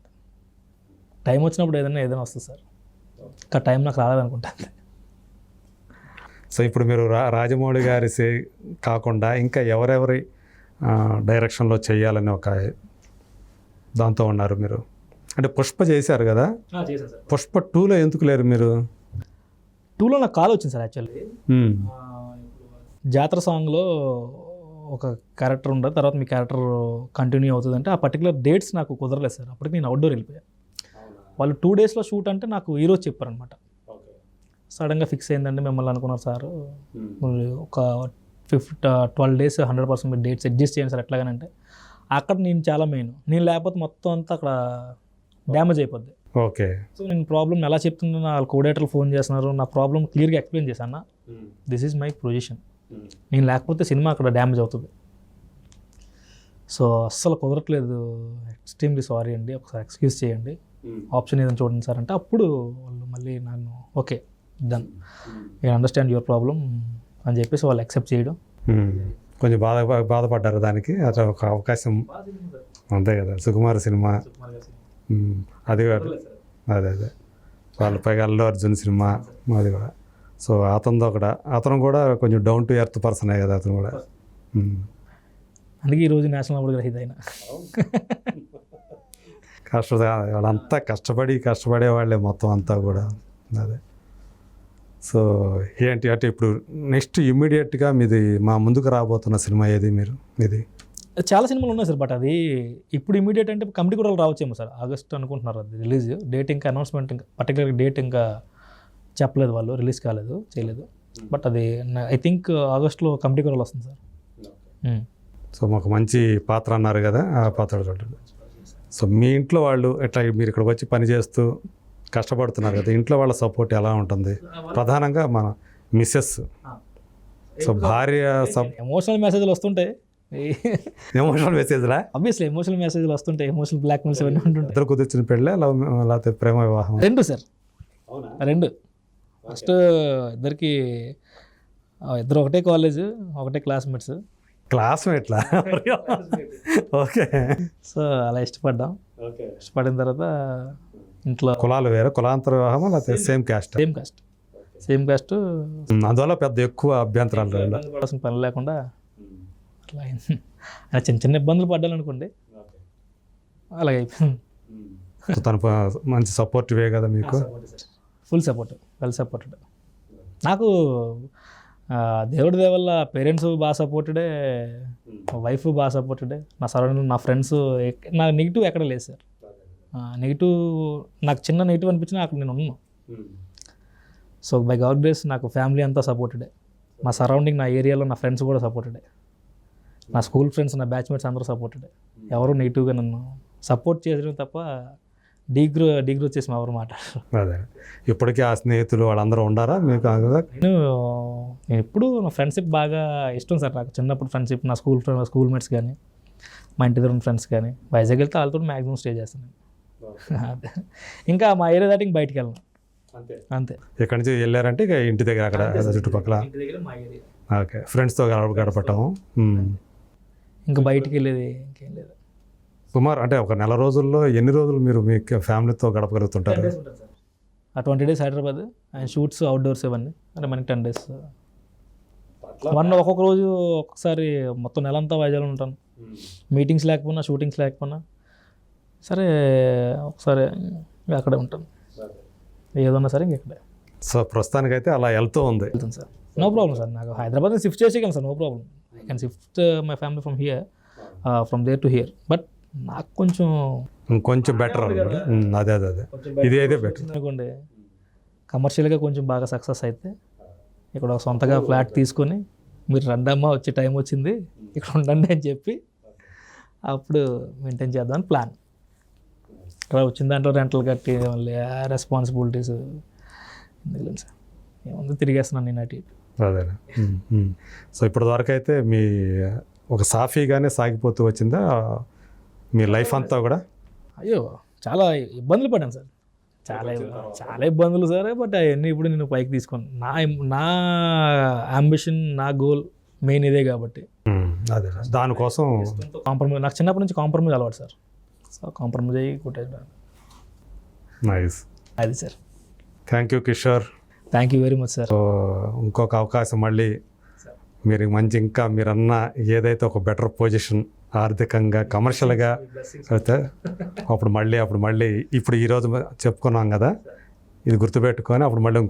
టైం వచ్చినప్పుడు ఏదైనా వస్తుంది సార్. ఇంకా టైం నాకు రాలేదనుకుంటాను. సో ఇప్పుడు మీరు రాజమౌళి గారి కాకుండా ఇంకా ఎవరెవరి డైరెక్షన్లో చేయాలని ఒక దాంతో ఉన్నారు మీరు? అంటే పుష్ప చేశారు కదా, పుష్ప 2లో ఎందుకు లేరు మీరు? 2లో నాకు కాల్ వచ్చింది సార్. యాక్చువల్లీ జాతర సాంగ్లో ఒక క్యారెక్టర్ ఉండదు, తర్వాత మీ క్యారెక్టర్ కంటిన్యూ అవుతుంది అంటే ఆ పర్టికులర్ డేట్స్ నాకు కుదరలేదు సార్. అప్పటికి నేను అవుట్డోర్ వెళ్ళిపోయాను. వాళ్ళు 2 డేస్లో షూట్ అంటే నాకు ఈరోజు చెప్పారనమాట. సడన్గా ఫిక్స్ అయిందండి మిమ్మల్ని అనుకున్నారు సార్, ఒక 12 డేస్ 100% మీరు డేట్స్ అడ్జస్ట్ చేయండి సార్ ఎట్లాగానంటే. అక్కడ నేను చాలా మెయిన్, నేను లేకపోతే మొత్తం అంతా అక్కడ డ్యామేజ్ అయిపోద్ది. ఓకే. సో నేను ప్రాబ్లమ్ ఎలా చెప్తున్నా, వాళ్ళ కోఆర్డినేటర్లు ఫోన్ చేస్తున్నారు, నా ప్రాబ్లమ్ క్లియర్గా ఎక్స్ప్లెయిన్ చేశాను. దిస్ ఈజ్ మై పొజిషన్, నేను లేకపోతే సినిమా అక్కడ డ్యామేజ్ అవుతుంది. సో అస్సలు కుదరట్లేదు, ఎక్స్ట్రీమ్లీ సారీ అండి, ఒకసారి ఎక్స్క్యూజ్ చేయండి, ఆప్షన్ ఏదైనా చూడండి సార్ అంటే అప్పుడు వాళ్ళు మళ్ళీ నన్ను okay done, I understand your problem అని చెప్పేసి వాళ్ళు యాక్సెప్ట్ చేయడం. కొంచెం బాధపడ్డారు దానికి. అట్లా ఒక అవకాశం అంతే కదా, సుకుమార్ సినిమా అది కూడా, అదే వాళ్ళ పైగా అల్లు అర్జున్ సినిమా అది కూడా. సో అతను కూడా కొంచెం డౌన్ టు ఎర్త్ పర్సనే కదా అతను కూడా. అందుకే ఈరోజు నేషనల్ అవార్డు గ్రహీత అయినా. వాళ్ళంతా కష్టపడే వాళ్ళే మొత్తం అంతా కూడా. అదే. సో ఏంటి అంటే ఇప్పుడు నెక్స్ట్ ఇమ్మీడియట్గా మీది మా ముందుకు రాబోతున్న సినిమా ఏది మీది? చాలా సినిమాలు ఉన్నాయి సార్, బట్ అది ఇప్పుడు ఇమీడియట్ అంటే కమిటీ కూడా రావచ్చేమో సార్. ఆగస్ట్ అనుకుంటున్నారు అది రిలీజ్ డేట్, ఇంకా అనౌన్స్మెంట్ ఇంకా పర్టికులర్ డేట్ ఇంకా చెప్పలేదు, వాళ్ళు రిలీజ్ చేయలేదు. బట్ అది ఐ థింక్ ఆగస్ట్లో కమిటీ కూడా వస్తుంది సార్. సో మాకు మంచి పాత్ర అన్నారు కదా, ఆ పాత్ర చూడండి. సో మీ ఇంట్లో వాళ్ళు ఎట్లా, మీరు ఇక్కడికి వచ్చి పని చేస్తూ కష్టపడుతున్నారు కదా, ఇంట్లో వాళ్ళ సపోర్ట్ ఎలా ఉంటుంది? ప్రధానంగా మన మిస్సెస్, సో భార్య ఎమోషనల్ మెసేజ్లు వస్తుంటాయి. ఎమోషనల్ మెసేజ్లా? ఆబ్వియస్లీ ఎమోషనల్ మెసేజ్లు వస్తుంటాయి, ఎమోషనల్ బ్లాక్మెయిల్స్ అవన్నీ ఉంటుంటాయి. ఇద్దరు కుదిర్చిన పెళ్ళే లేకపోతే ప్రేమ వివాహం? రెండు సార్, రెండు. ఫస్ట్ ఇద్దరు ఒకటే కాలేజ్, ఒకటే క్లాస్మేట్లా? ఓకే. సో అలా ఇష్టపడిన తర్వాత ఇంట్లో కులాలు వేరే, కులాంతర వివాహమా లేకపోతే సేమ్ క్యాస్ట్? Same caste. అందువల్ల పెద్ద ఎక్కువ అభ్యంతరాలు పని లేకుండా అట్లా అయింది. చిన్న ఇబ్బందులు పడ్డాలనుకోండి, అలాగే అయిపోయింది. తను మంచి సపోర్టివే కదా మీకు? Full support, well supported. నాకు దేవుడి దయ వల్ల పేరెంట్స్ బాగా సపోర్టెడే, వైఫ్ బాగా సపోర్టెడే, నా సరౌండింగ్ నా ఫ్రెండ్స్. నాకు నెగిటివ్ ఎక్కడ లేదు సార్. నెగిటివ్ నాకు చిన్న నెగిటివ్ అనిపించినా అక్కడ నేను ఉన్నాను. సో బై గాడ్ గ్రేస్ నాకు ఫ్యామిలీ అంతా సపోర్టెడే, మా సరౌండింగ్ నా ఏరియాలో నా ఫ్రెండ్స్ కూడా సపోర్టెడే, నా స్కూల్ ఫ్రెండ్స్ నా బ్యాచ్మేట్స్ అందరూ సపోర్టెడే. ఎవరు నెగిటివ్గా నన్ను సపోర్ట్ చేయడం తప్ప డీగ్రో వచ్చేసి మా ఎవరు మాట. అదే ఇప్పటికీ ఆ స్నేహితులు వాళ్ళందరూ ఉండారా మీకు? నేను ఎప్పుడు నా ఫ్రెండ్షిప్ బాగా ఇష్టం సార్ నాకు. చిన్నప్పుడు ఫ్రెండ్షిప్ నా స్కూల్ మేట్స్ కానీ మా ఇంటి దగ్గర ఫ్రెండ్స్ కానీ వైజాగ్ వెళ్తే వాళ్ళతో మ్యాక్సిమం స్టే చేస్తాను. అదే ఇంకా మా ఏరియా దాటి ఇంక బయటికి వెళ్ళను అంతే. ఇక్కడి నుంచి వెళ్ళారంటే ఇక ఇంటి దగ్గర అక్కడ చుట్టుపక్కల ఓకే ఫ్రెండ్స్తో గడపటం. ఇంకా బయటికి వెళ్ళేది ఇంకేం లేదు. సుమారు అంటే ఒక నెల రోజుల్లో ఎన్ని రోజులు మీరు మీ ఫ్యామిలీతో గడపగలుగుతుంటారు? ఆ 20 days Hyderabad and shoots outdoors ఇవన్నీ అంటే మనకి 10 days. ఒక్కొక్క రోజు ఒక్కొక్కసారి మొత్తం నెలంతా వైజాగ్లో ఉంటాను. మీటింగ్స్ లేకపోయినా షూటింగ్స్ లేకపోయినా సరే ఒకసారి అక్కడే ఉంటాను. ఏదన్నా సరే ఇంకెక్కడే. సో ప్రస్తుతానికైతే అలా వెళ్తూ ఉంది. వెళ్తాను సార్, నో ప్రాబ్లం సార్. నాకు హైదరాబాద్ షిఫ్ట్ చేసేయగలను sir, no problem. I can shift my family from here, from there to here. But నాకు కొంచెం బెటర్ అదే ఇది అయితే బెటర్ అనుకోండి. కమర్షియల్గా కొంచెం బాగా సక్సెస్ అయితే ఇక్కడ ఒక సొంతగా ఫ్లాట్ తీసుకొని మీరు రండమ్మా వచ్చే టైం వచ్చింది ఇక్కడ ఉండండి అని చెప్పి అప్పుడు మెయింటైన్ చేద్దామని ప్లాన్. ఇక్కడ వచ్చిన దాంట్లో రెంటలు కట్టి మళ్ళీ రెస్పాన్సిబిలిటీస్ ఎందుకు సార్, ఏముంది తిరిగేస్తున్నాను నేను అటు ఇటు. అదే సో ఇప్పటివరకు అయితే మీ ఒక సాఫీగానే సాగిపోతూ వచ్చిందా మీ లైఫ్ అంతా కూడా? అయ్యో చాలా ఇబ్బందులు పడ్డాను సార్, చాలా ఇబ్బందులు సార్. బట్ అవన్నీ ఇప్పుడు నేను పైకి తీసుకోను. నా అంబిషన్ నా గోల్ మెయిన్ ఇదే కాబట్టి అదే దానికోసం కాంప్రమైజ్. నాకు చిన్నప్పటి నుంచి కాంప్రమైజ్ అలవాటు సార్. సో కాంప్రమైజ్ అయ్యి కొట్టేది. నైస్. అది sir. Thank you Kishore. Thank you very much sir. ఇంకొక అవకాశం మళ్ళీ మీరు మంచి ఇంకా మీరన్న ఏదైతే ఒక బెటర్ పొజిషన్ ఆర్థికంగా కమర్షియల్గా అయితే అప్పుడు మళ్ళీ ఇప్పుడు ఈరోజు చెప్పుకున్నాం కదా, ఇది గుర్తుపెట్టుకొని అప్పుడు మళ్ళీ